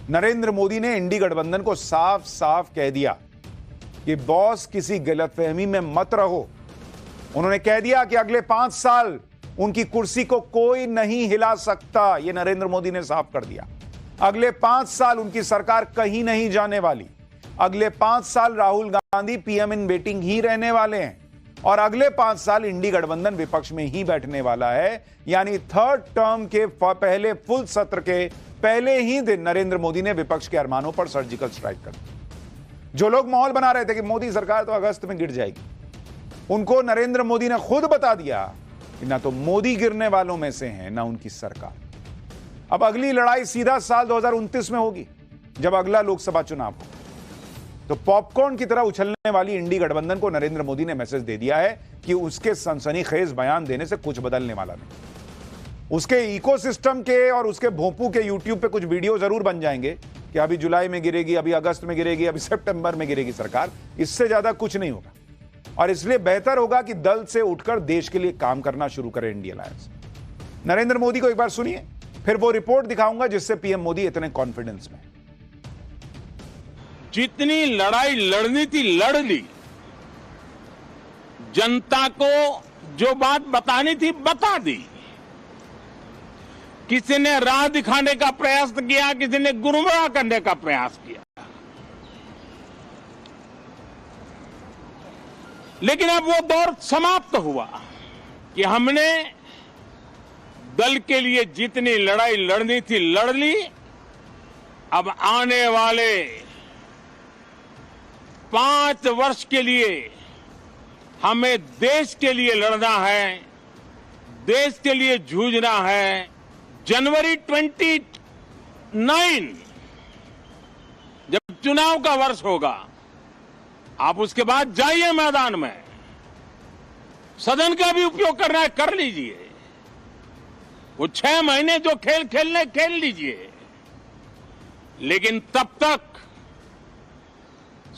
नरेंद्र मोदी ने इंडी गठबंधन को साफ साफ कह दिया कि बॉस किसी गलतफहमी में मत रहो। उन्होंने कह दिया कि अगले 5 साल उनकी कुर्सी को कोई नहीं हिला सकता। यह नरेंद्र मोदी ने साफ कर दिया। अगले 5 साल उनकी सरकार कहीं नहीं जाने वाली। अगले 5 साल Rahul Gandhi PM in waiting ही रहने वाले हैं और अगले 5 साल इंडी गठबंधन विपक्ष में ही बैठने वाला है। यानी थर्ड टर्म के पहले फुल सत्र के पहले ही दिन नरेंद्र मोदी ने विपक्ष के अरमानों पर सर्जिकल स्ट्राइक कर दी। जो लोग माहौल बना रहे थे कि मोदी सरकार तो अगस्त में गिर जाएगी, उनको नरेंद्र मोदी ने खुद बता दिया कि ना तो मोदी गिरने वालों में से हैं ना उनकी सरकार। अब अगली लड़ाई सीधा साल 2029 में होगी जब अगला लोकसभा चुनाव हो। तो पॉपकॉर्न की तरह उछलने वाली इंडी गठबंधन को नरेंद्र मोदी ने मैसेज दे दिया है कि उसके सनसनीखेज बयान देने से कुछ बदलने वाला नहीं। उसके इकोसिस्टम के और उसके भोंपू के यूट्यूब पे कुछ वीडियो जरूर बन जाएंगे कि अभी जुलाई में गिरेगी, अभी अगस्त में गिरेगी, अभी सितंबर में गिरेगी सरकार। इससे ज्यादा कुछ नहीं होगा और इसलिए बेहतर होगा कि दल से उठकर देश के लिए काम करना शुरू करे इंडिया अलायंस। नरेंद्र मोदी को एक बार सुनिए, फिर वो रिपोर्ट दिखाऊंगा जिससे पीएम मोदी इतने कॉन्फिडेंस में। जितनी लड़ाई लड़नी थी लड़ ली। जनता को जो बात बतानी थी बता दी। किसी ने राह दिखाने का प्रयास किया, किसी ने गुमराह करने का प्रयास किया, लेकिन अब वो दौर समाप्त हुआ कि हमने दल के लिए जितनी लड़ाई लड़नी थी लड़ ली। अब आने वाले 5 वर्ष के लिए हमें देश के लिए लड़ना है, देश के लिए जूझना है। जनवरी 29 जब चुनाव का वर्ष होगा, आप उसके बाद जाइए मैदान में, सदन का भी उपयोग करना है कर लीजिए। वो 6 महीने जो खेल खेलने खेल लीजिए, लेकिन तब तक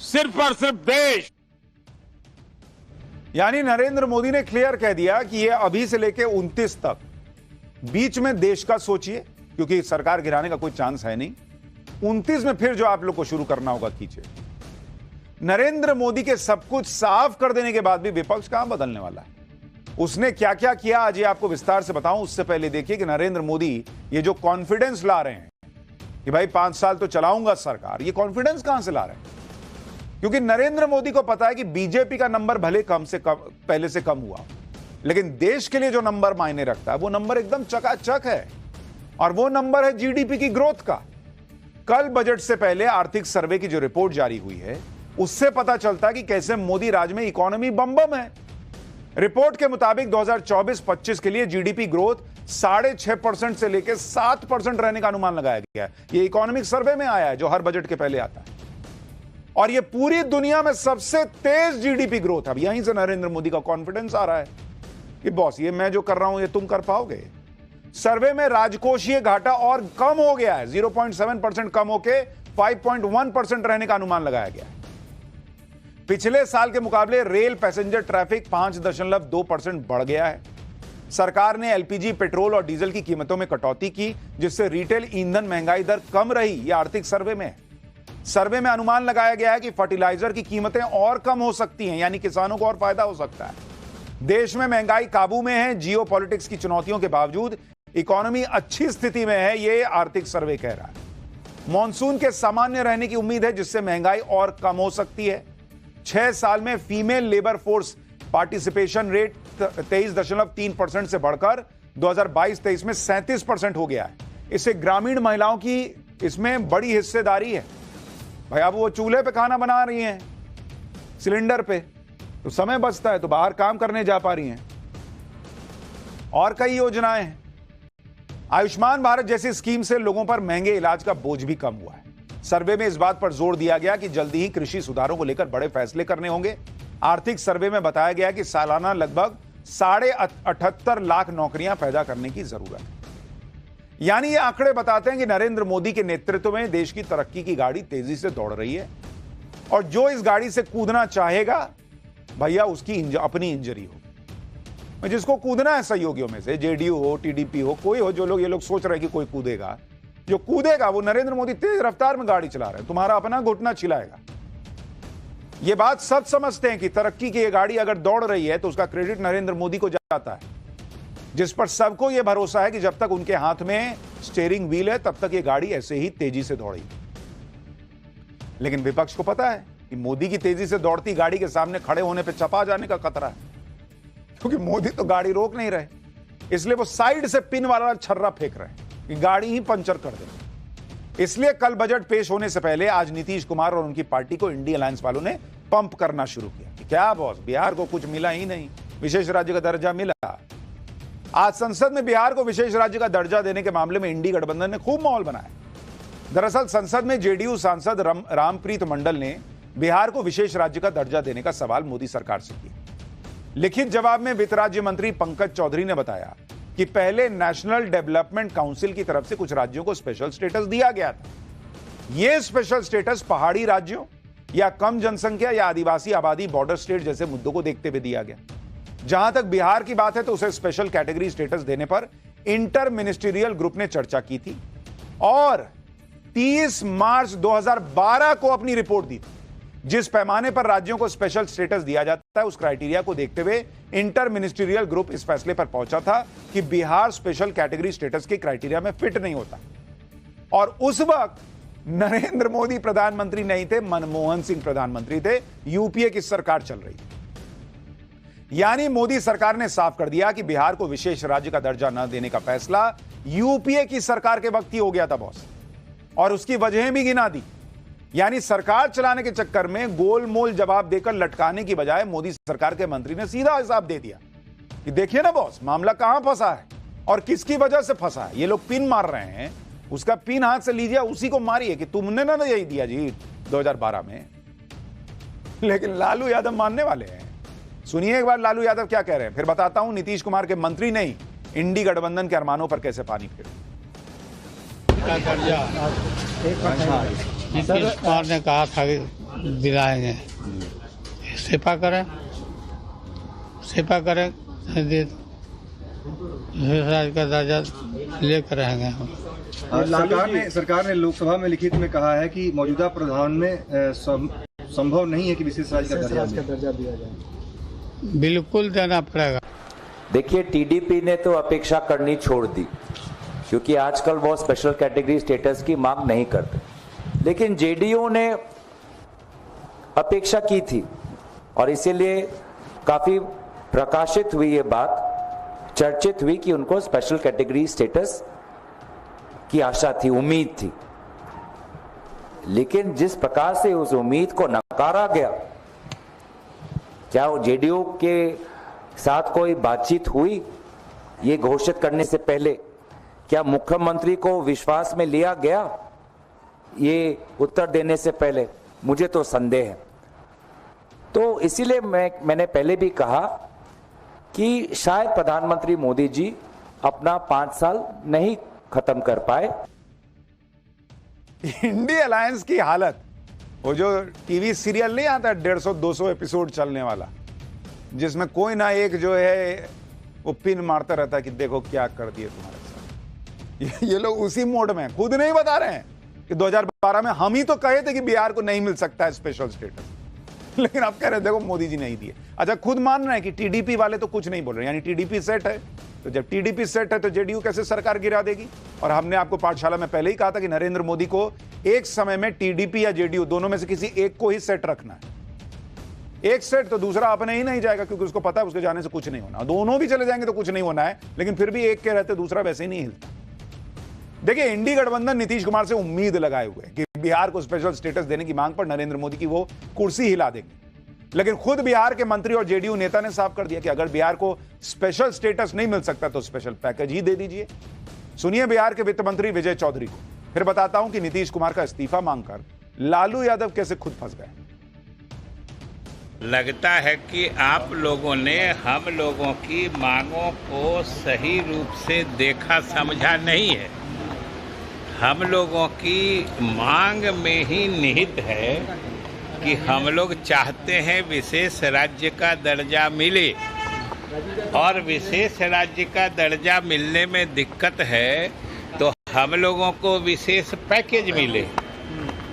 सिर्फ और सिर्फ देश। यानी नरेंद्र मोदी ने क्लियर कह दिया कि ये अभी से लेके 29 तक बीच में देश का सोचिए, क्योंकि सरकार गिराने का कोई चांस है नहीं। 29 में फिर जो आप लोग को शुरू करना होगा कीजिए। नरेंद्र मोदी के सब कुछ साफ कर देने के बाद भी विपक्ष कहां बदलने वाला है। उसने क्या क्या किया आज ये आपको विस्तार से बताऊं। उससे पहले देखिए कि नरेंद्र मोदी ये जो कॉन्फिडेंस ला रहे हैं कि भाई 5 साल तो चलाऊंगा सरकार, ये कॉन्फिडेंस कहां से ला रहे हैं। क्योंकि नरेंद्र मोदी को पता है कि बीजेपी का नंबर भले कम से कम पहले से कम हुआ, लेकिन देश के लिए जो नंबर मायने रखता है वो नंबर एकदम चकाचक है और वो नंबर है जीडीपी की ग्रोथ का। कल बजट से पहले आर्थिक सर्वे की जो रिपोर्ट जारी हुई है उससे पता चलता है कि कैसे मोदी राज में इकोनॉमी बम बम है। रिपोर्ट के मुताबिक 2024-25 के लिए जीडीपी ग्रोथ 6.5% से लेकर 7% रहने का अनुमान लगाया गया है। यह इकोनॉमिक सर्वे में आया है जो हर बजट के पहले आता है और यह पूरी दुनिया में सबसे तेज जीडीपी ग्रोथ है। अब यहीं से नरेंद्र मोदी का कॉन्फिडेंस आ रहा है कि बॉस ये मैं जो कर रहा हूं ये तुम कर पाओगे। सर्वे में राजकोषीय घाटा और कम हो गया है, 0.7% कम होकर 5.1% रहने का अनुमान लगाया गया है। पिछले साल के मुकाबले रेल पैसेंजर ट्रैफिक 5.2% बढ़ गया है। सरकार ने एलपीजी, पेट्रोल और डीजल की कीमतों में कटौती की, जिससे रिटेल ईंधन महंगाई दर कम रही। यह आर्थिक सर्वे में है। सर्वे में अनुमान लगाया गया है कि फर्टिलाइजर की कीमतें और कम हो सकती हैं, यानी किसानों को और फायदा हो सकता है। देश में महंगाई काबू में है। जियो पॉलिटिक्स की चुनौतियों के बावजूद इकोनॉमी अच्छी स्थिति में है, यह आर्थिक सर्वे कह रहा है। मॉनसून के सामान्य रहने की उम्मीद है, जिससे महंगाई और कम हो सकती है। 6 साल में female labour force participation rate 23.3% से बढ़कर 2022-23 में 37% हो गया है। इससे ग्रामीण महिलाओं की इसमें बड़ी हिस्सेदारी है। भाई अब वो चूल्हे पे खाना बना रही हैं, सिलेंडर पे, तो समय बचता है तो बाहर काम करने जा पा रही हैं। और कई योजनाएं हैं। आयुष्मान भारत जैसी स्कीम से लोगों पर महंगे इलाज का बोझ भी कम हुआ है। सर्वे में इस बात पर जोर दिया गया कि जल्दी ही कृषि सुधारों को लेकर बड़े फैसले करने होंगे। आर्थिक सर्वे में बताया गया कि सालाना लगभग 78.5 लाख नौकरियां पैदा करने की जरूरत है। यानी ये आंकड़े बताते हैं कि नरेंद्र मोदी के नेतृत्व में देश की तरक्की की गाड़ी तेजी से दौड़ रही है और जो इस गाड़ी से कूदना चाहेगा भैया उसकी अपनी इंजरी हो। जिसको कूदना है सहयोगियों में से, जेडीयू हो, टीडीपी हो, कोई हो, जो लोग ये लोग सोच रहे हैं कि कोई कूदेगा, जो कूदेगा वो नरेंद्र मोदी तेज रफ्तार में गाड़ी चला रहे हैं, तुम्हारा अपना घुटना छिलाएगा। ये बात सब समझते हैं कि तरक्की की ये गाड़ी अगर दौड़ रही है तो उसका क्रेडिट नरेंद्र मोदी को जाता है, जिस पर सबको यह भरोसा है कि जब तक उनके हाथ में स्टीयरिंग व्हील है तब तक ये गाड़ी ऐसे ही तेजी से दौड़ेगी। लेकिन विपक्ष को पता है कि मोदी की तेजी से दौड़ती गाड़ी के सामने खड़े होने पर चपा जाने का खतरा है, क्योंकि मोदी तो गाड़ी रोक नहीं रहे, इसलिए वो साइड से पिन वाला छर्रा फेंक रहे हैं कि गाड़ी ही पंचर कर दे। इसलिए कल बजट पेश होने से पहले आज नीतीश कुमार और उनकी पार्टी को इंडिया अलायंस वालों ने पंप करना शुरू किया कि क्या बॉस, बिहार को कुछ मिला ही नहीं, विशेष राज्य का दर्जा मिला। आज संसद में बिहार को विशेष राज्य का दर्जा देने के मामले में इंडी गठबंधन ने खूब माहौल बनाया। दरअसल संसद में जेडीयू सांसद रामप्रीत मंडल ने बिहार को विशेष राज्य का दर्जा देने का सवाल मोदी सरकार से किया। लिखित जवाब में वित्त राज्य मंत्री पंकज चौधरी ने बताया कि पहले नेशनल डेवलपमेंट काउंसिल की तरफ से कुछ राज्यों को स्पेशल स्टेटस दिया गया था। यह स्पेशल स्टेटस पहाड़ी राज्यों या कम जनसंख्या या आदिवासी आबादी बॉर्डर स्टेट जैसे मुद्दों को देखते हुए दिया गया। जहां तक बिहार की बात है तो उसे स्पेशल कैटेगरी स्टेटस देने पर इंटर मिनिस्ट्रियल ग्रुप ने चर्चा की थी और 30 मार्च 2012 को अपनी रिपोर्ट दी थी। जिस पैमाने पर राज्यों को स्पेशल स्टेटस दिया जाता है उस क्राइटेरिया को देखते हुए इंटर मिनिस्ट्रियल ग्रुप इस फैसले पर पहुंचा था कि बिहार स्पेशल कैटेगरी स्टेटस के क्राइटेरिया में फिट नहीं होता। और उस वक्त नरेंद्र मोदी प्रधानमंत्री नहीं थे, मनमोहन सिंह प्रधानमंत्री थे, यूपीए की सरकार चल रही थी। यानी मोदी सरकार ने साफ कर दिया कि बिहार को विशेष राज्य का दर्जा न देने का फैसला यूपीए की सरकार के वक्त ही हो गया था बॉस, और उसकी वजहें भी गिना दी। यानी सरकार चलाने के चक्कर में गोलमोल जवाब देकर लटकाने की बजाय मोदी सरकार के मंत्री ने सीधा हिसाब दे दिया कि देखिए ना बॉस, मामला कहां फंसा है और किसकी वजह से फंसा है। ये लोग पिन मार रहे हैं, उसका पिन हाथ से लीजिए, उसी को मारिए कि तुमने ना यही दिया जी 2012 में। लेकिन लालू यादव मानने वाले हैं। सुनिए एक बार लालू यादव क्या कह रहे हैं, फिर बताता हूं नीतीश कुमार के मंत्री नहीं इंडी गठबंधन के अरमानों पर कैसे पानी फेरे। नीतीश कुमार ने कहा था कि दिलाएंगे, इस्तीफा करें दे राज्य का दर्जा लेकर रहेंगे हम। सरकार ने लोकसभा में लिखित में कहा है कि मौजूदा प्रधान में संभव नहीं है कि विशेष राज्य का दर्जा दिया जाए। बिल्कुल देना पड़ेगा। देखिए, टीडीपी ने तो अपेक्षा करनी छोड़ दी, क्योंकि आजकल वो स्पेशल कैटेगरी स्टेटस की मांग नहीं करते, लेकिन जेडीयू ने अपेक्षा की थी और इसीलिए काफी प्रकाशित हुई ये बात, चर्चित हुई कि उनको स्पेशल कैटेगरी स्टेटस की आशा थी, उम्मीद थी। लेकिन जिस प्रकार से उस उम्मीद को नकारा गया, क्या वो जेडीयू के साथ कोई बातचीत हुई ये घोषित करने से पहले? क्या मुख्यमंत्री को विश्वास में लिया गया ये उत्तर देने से पहले? मुझे तो संदेह है। तो इसीलिए मैंने पहले भी कहा कि शायद प्रधानमंत्री मोदी जी अपना 5 साल नहीं खत्म कर पाए। इंडिया अलायंस की हालत, वो जो टीवी सीरियल नहीं आता 150-200 एपिसोड चलने वाला, जिसमें कोई ना एक जो है वो पिन मारता रहता है कि देखो क्या कर दिए तुम्हारे साथ। ये लोग उसी मोड में, खुद नहीं बता रहे हैं कि 2012 में हम ही तो कहे थे कि बिहार को नहीं मिल सकता है स्पेशल स्टेटस, लेकिन आप कह रहे हैं देखो मोदी जी नहीं दिए। अच्छा, खुद मान रहे हैं कि टीडीपी वाले तो कुछ नहीं बोल रहे, यानी टीडीपी सेट है। तो जब टीडीपी सेट है तो जेडीयू कैसे सरकार गिरा देगी? और हमने आपको पाठशाला में पहले ही कहा था कि नरेंद्र मोदी को एक समय में टीडीपी या जेडीयू दोनों में से किसी एक को ही सेट रखना है। एक सेट तो दूसरा अपने ही नहीं जाएगा, क्योंकि उसको पता है उसके जाने से कुछ नहीं होना। दोनों भी चले जाएंगे तो कुछ नहीं होना है, लेकिन फिर भी एक के रहते दूसरा वैसे ही नहीं हिलता। देखिए, इंडी गठबंधन नीतीश कुमार से उम्मीद लगाए हुए है कि बिहार को स्पेशल स्टेटस देने की मांग पर नरेंद्र मोदी की वो कुर्सी हिला देंगे, लेकिन खुद बिहार के मंत्री और जेडीयू नेता ने साफ कर दिया कि अगर बिहार को स्पेशल स्टेटस नहीं मिल सकता तो स्पेशल पैकेज ही दे दीजिए। सुनिए बिहार के वित्त मंत्री विजय चौधरी को, फिर बताता हूं कि नीतीश कुमार का इस्तीफा मांगकर लालू यादव कैसे खुद फंस गए। लगता है कि आप लोगों ने हम लोगों की मांगों को सही रूप से देखा समझा नहीं है। हम लोगों की मांग में ही निहित है कि हम लोग चाहते हैं विशेष राज्य का दर्जा मिले, और विशेष राज्य का दर्जा मिलने में दिक्कत है तो हम लोगों को विशेष पैकेज मिले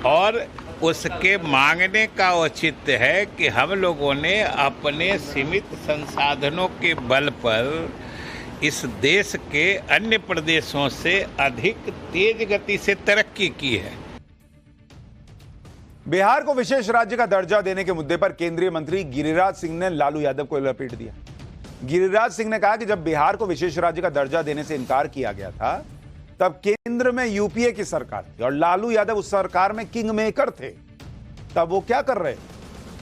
और उसके मांगने का औचित्य है कि हम लोगों ने अपने सीमित संसाधनों के बल पर इस देश के अन्य प्रदेशों से अधिक तेज गति से तरक्की की है। बिहार को विशेष राज्य का दर्जा देने के मुद्दे पर केंद्रीय मंत्री गिरिराज सिंह ने लालू यादव को लपेट दिया। गिरिराज सिंह ने कहा कि जब बिहार को विशेष राज्य का दर्जा देने से इनकार किया गया था तब केंद्र में यूपीए की सरकार थी और लालू यादव उस सरकार में किंग मेकर थे। तब वो क्या कर रहे?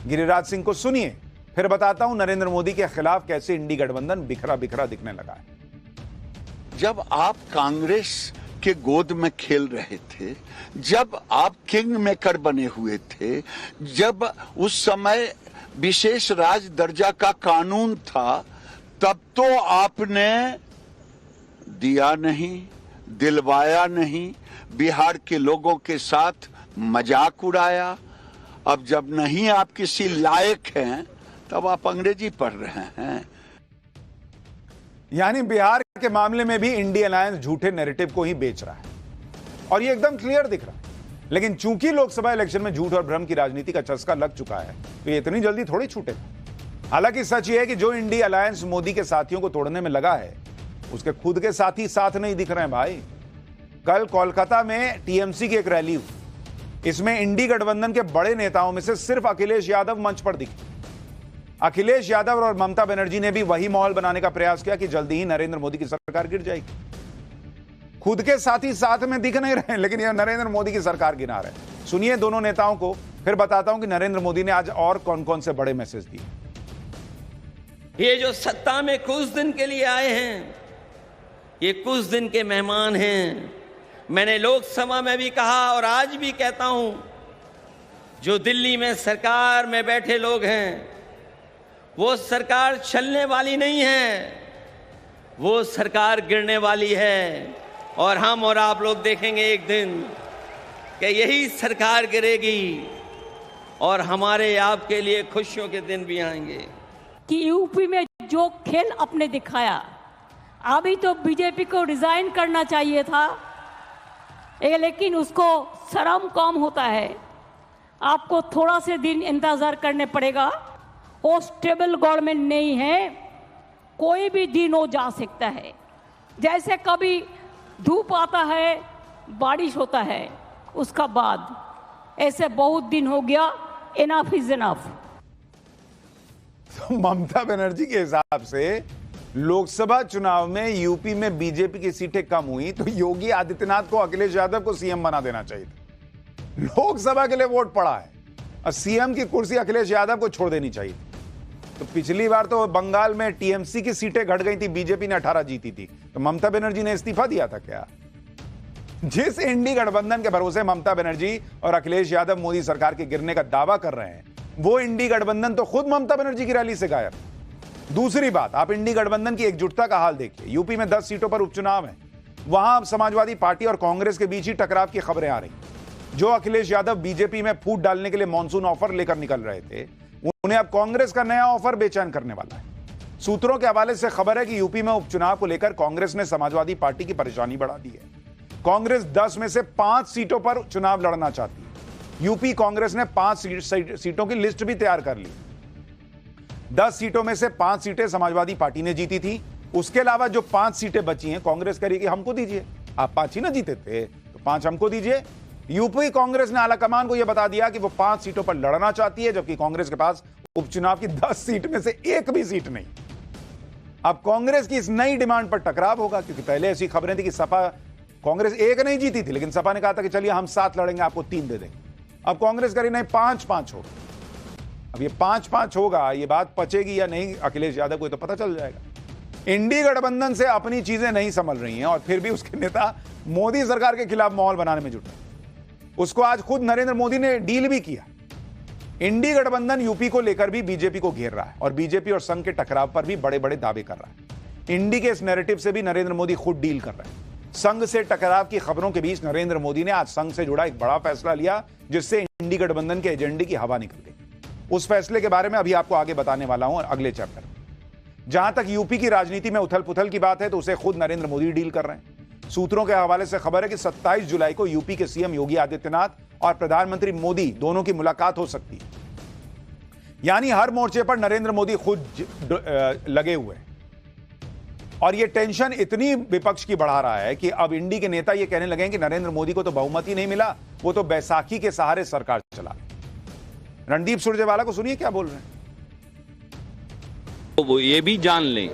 गिरिराज सिंह को सुनिए, फिर बताता हूं नरेंद्र मोदी के खिलाफ कैसे इंडी गठबंधन बिखरा बिखरा दिखने लगा है। जब आप कांग्रेस के गोद में खेल रहे थे, जब आप किंग मेकर बने हुए थे, जब उस समय विशेष राज दर्जा का कानून था, तब तो आपने दिया नहीं, दिलवाया नहीं, बिहार के लोगों के साथ मजाक उड़ाया। अब जब नहीं आप किसी लायक हैं तब आप अंग्रेजी पढ़ रहे हैं। यानी बिहार के मामले में भी इंडिया अलायंस झूठे नैरेटिव को ही बेच रहा है और ये एकदम क्लियर दिख रहा है। लेकिन चूंकि लोकसभा इलेक्शन में झूठ और भ्रम की राजनीति का चस्का लग चुका है तो ये इतनी जल्दी थोड़ी छूटेगा। हालांकि सच ये है कि जो इंडिया अलायंस मोदी के साथियों को तोड़ने में लगा है उसके खुद के साथी साथ नहीं दिख रहे हैं भाई। कल कोलकाता में टीएमसी की एक रैली हुई, इसमें इंडी गठबंधन के बड़े नेताओं में से सिर्फ अखिलेश यादव मंच पर दिखे। अखिलेश यादव और ममता बनर्जी ने भी वही माहौल बनाने का प्रयास किया कि जल्दी ही नरेंद्र मोदी की सरकार गिर जाएगी। खुद के साथी साथ में दिख नहीं रहे लेकिन यह नरेंद्र मोदी की सरकार गिरा रहे। सुनिए दोनों नेताओं को, फिर बताता हूं कि नरेंद्र मोदी ने आज और कौन कौन से बड़े मैसेज दिए। ये जो सत्ता में कुछ दिन के लिए आए हैं, ये कुछ दिन के मेहमान हैं। मैंने लोकसभा में भी कहा और आज भी कहता हूं, जो दिल्ली में सरकार में बैठे लोग हैं वो सरकार चलने वाली नहीं है, वो सरकार गिरने वाली है। और हम और आप लोग देखेंगे एक दिन कि यही सरकार गिरेगी और हमारे आपके लिए खुशियों के दिन भी आएंगे। कि यूपी में जो खेल आपने दिखाया, अभी तो बीजेपी को रिजाइन करना चाहिए था, लेकिन उसको शर्म कम होता है। आपको थोड़ा से दिन इंतजार करने पड़ेगा। वो स्टेबल गवर्नमेंट नहीं है, कोई भी दिन हो जा सकता है। जैसे कभी धूप आता है, बारिश होता है, उसका बाद ऐसे बहुत दिन हो गया। Enough is enough. तो ममता बनर्जी के हिसाब से लोकसभा चुनाव में यूपी में बीजेपी की सीटें कम हुई तो योगी आदित्यनाथ को अखिलेश यादव को सीएम बना देना चाहिए था। लोकसभा के लिए वोट पड़ा है और सीएम की कुर्सी अखिलेश यादव को छोड़ देनी चाहिए। तो पिछली बार तो बंगाल में टीएमसी की सीटें घट गई थी, बीजेपी ने 18 जीती थी, तो ममता बनर्जी ने इस्तीफा दिया था क्या? जिस इंडी गठबंधन के भरोसे ममता बनर्जी और अखिलेश यादव मोदी सरकार के गिरने का दावा कर रहे हैं, वो इंडी गठबंधन तो खुद ममता बनर्जी की रैली से गायब। दूसरी बात, आप इंडी गठबंधन की एकजुटता का हाल देखिए। यूपी में 10 सीटों पर उपचुनाव है, वहां समाजवादी पार्टी और कांग्रेस के बीच ही टकराव की खबरें आ रही। जो अखिलेश यादव बीजेपी में फूट डालने के लिए मॉनसून ऑफर लेकर निकल रहे थे, उन्हें अब कांग्रेस का नया ऑफर बेचैन करने वाला है। सूत्रों के हवाले से खबर है कि यूपी में उपचुनाव को लेकर कांग्रेस ने समाजवादी पार्टी की परेशानी बढ़ा दी है। कांग्रेस 10 में से 5 सीटों पर चुनाव लड़ना चाहती है। यूपी कांग्रेस ने 5 सीटों की लिस्ट भी तैयार कर ली। 10 सीटों में से 5 सीटें समाजवादी पार्टी ने जीती थी। उसके अलावा जो 5 सीटें बची हैं, कांग्रेस करेगी हमको दीजिए। आप 5 ही ना जीते थे तो 5 हमको दीजिए। यूपी कांग्रेस ने आलाकमान को यह बता दिया कि वो 5 सीटों पर लड़ना चाहती है, जबकि कांग्रेस के पास उपचुनाव की 10 सीट में से एक भी सीट नहीं। अब कांग्रेस की इस नई डिमांड पर टकराव होगा, क्योंकि पहले ऐसी खबरें थी कि सपा, कांग्रेस एक नहीं जीती थी लेकिन सपा ने कहा था कि चलिए हम 7 लड़ेंगे, आपको 3 दे देंगे। अब कांग्रेस करी नहीं, 5-5 होगा। अब ये 5-5 होगा, ये बात पचेगी या नहीं अखिलेश यादव को तो पता चल जाएगा। इंडी गठबंधन से अपनी चीजें नहीं संभल रही हैं और फिर भी उसके नेता मोदी सरकार के खिलाफ माहौल बनाने में जुटे। उसको आज खुद नरेंद्र मोदी ने डील भी किया। इंडी गठबंधन यूपी को लेकर भी बीजेपी को घेर रहा है और बीजेपी और संघ के टकराव पर भी बड़े बड़े दावे कर रहा है। इंडी के इस नैरेटिव से भी नरेंद्र मोदी खुद डील कर रहे हैं। संघ से टकराव की खबरों के बीच नरेंद्र मोदी ने आज संघ से जुड़ा एक बड़ा फैसला लिया, जिससे इंडी गठबंधन के एजेंडे की हवा निकल गई। उस फैसले के बारे में अभी आपको आगे बताने वाला हूं अगले चैप्टर में। जहां तक यूपी की राजनीति में उथल पुथल की बात है तो उसे खुद नरेंद्र मोदी डील कर रहे हैं। सूत्रों के हवाले से खबर है कि 27 जुलाई को यूपी के सीएम योगी आदित्यनाथ और प्रधानमंत्री मोदी दोनों की मुलाकात हो सकती है। यानी हर मोर्चे पर नरेंद्र मोदी खुद लगे हुए हैं। और यह टेंशन इतनी विपक्ष की बढ़ा रहा है कि अब इंडी के नेता यह कहने लगे हैं कि नरेंद्र मोदी को तो बहुमत ही नहीं मिला, वो तो बैसाखी के सहारे सरकार चला रहे। रणदीप सुरजेवाला को सुनिए क्या बोल रहे हैं। तो वो ये भी जान लें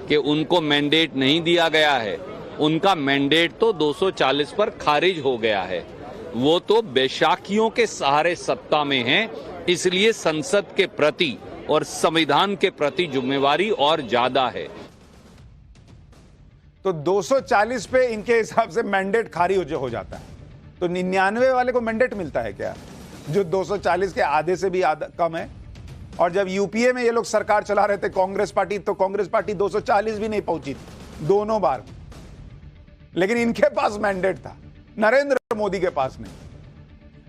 कि उनको मैंडेट नहीं दिया गया है, उनका मैंडेट तो 240 पर खारिज हो गया है। वो तो बैसाखियों के सहारे सत्ता में हैं, इसलिए संसद के प्रति और संविधान के प्रति जिम्मेवारी और ज्यादा है। तो 240 पे इनके हिसाब से मैंडेट खारिज हो जाता है, तो 99 वाले को मैंडेट मिलता है क्या, जो 240 के आधे से भी कम है। और जब यूपीए में ये लोग सरकार चला रहे थे कांग्रेस पार्टी, तो कांग्रेस पार्टी 240 भी नहीं पहुंची थी दोनों बार, लेकिन इनके पास मैंडेट था, नरेंद्र मोदी के पास नहीं।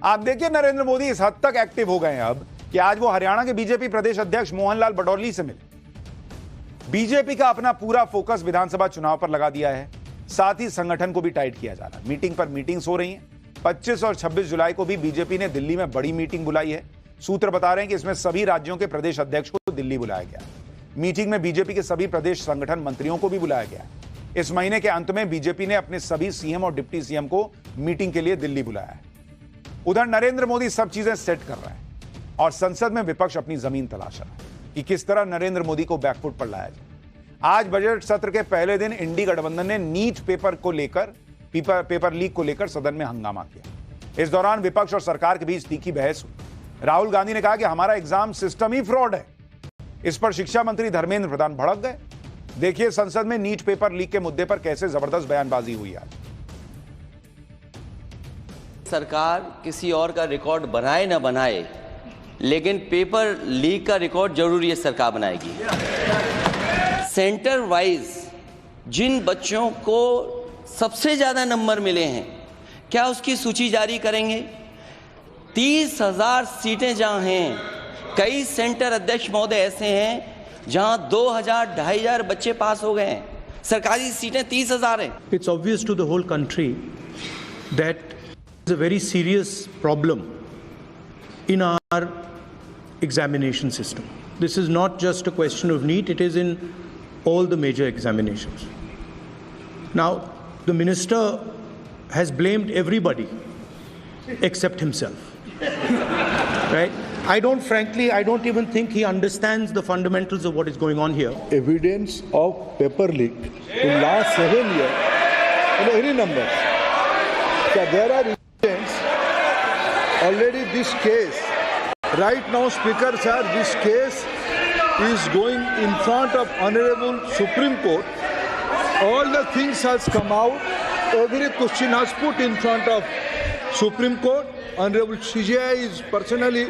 आप देखिए नरेंद्र मोदी इस हद तक एक्टिव हो गए हैं अब कि आज वो हरियाणा के बीजेपी प्रदेश अध्यक्ष मोहनलाल बडौली से मिले। बीजेपी का अपना पूरा फोकस विधानसभा चुनाव पर लगा दिया है, साथ ही संगठन को भी टाइट किया जा रहा है। मीटिंग पर मीटिंग्स हो रही हैं। 25 और 26 जुलाई को भी बीजेपी ने दिल्ली में बड़ी मीटिंग बुलाई है। सूत्र बता रहे हैं कि इसमें सभी राज्यों के प्रदेश अध्यक्ष को दिल्ली बुलाया गया। मीटिंग में बीजेपी के सभी प्रदेश संगठन मंत्रियों को भी बुलाया गया। इस महीने के अंत में बीजेपी ने अपने सभी सीएम और डिप्टी सीएम को मीटिंग के लिए दिल्ली बुलाया है। उधर नरेंद्र मोदी सब चीजें सेट कर रहे हैं और संसद में विपक्ष अपनी जमीन तलाश रहा है कि किस तरह नरेंद्र मोदी को बैकफुट पर लाया जाए। आज बजट सत्र के पहले दिन इंडी गठबंधन ने नीट पेपर लीक को लेकर सदन में हंगामा किया। इस दौरान विपक्ष और सरकार के बीच तीखी बहस हुई। राहुल गांधी ने कहा कि हमारा एग्जाम सिस्टम ही फ्रॉड है। इस पर शिक्षा मंत्री धर्मेंद्र प्रधान भड़क गए। देखिए संसद में नीट पेपर लीक के मुद्दे पर कैसे जबरदस्त बयानबाजी हुई आज। सरकार किसी और का रिकॉर्ड बनाए ना बनाए, लेकिन पेपर लीक का रिकॉर्ड जरूर ये सरकार बनाएगी। सेंटर वाइज जिन बच्चों को सबसे ज्यादा नंबर मिले हैं, क्या उसकी सूची जारी करेंगे? 30,000 सीटें जहां हैं, कई सेंटर अध्यक्ष महोदय ऐसे हैं जहां 2,000 2,500 बच्चे पास हो गए हैं। सरकारी सीटें 30,000 हैं। It's obvious to the whole country that it's a very serious problem in our examination system. This is not just a question of NEET, it is in all the major examinations. Now, the minister has blamed everybody except himself. Right? I don't even think he understands the fundamentals of what is going on here. Evidence of paper leak in last 7 years, any number. So there are evidence already this case. Right now, Speaker sir, this case is going in front of Honorable Supreme Court. All the things has come out. Every question has put in front of Supreme Court. Honorable CJI is personally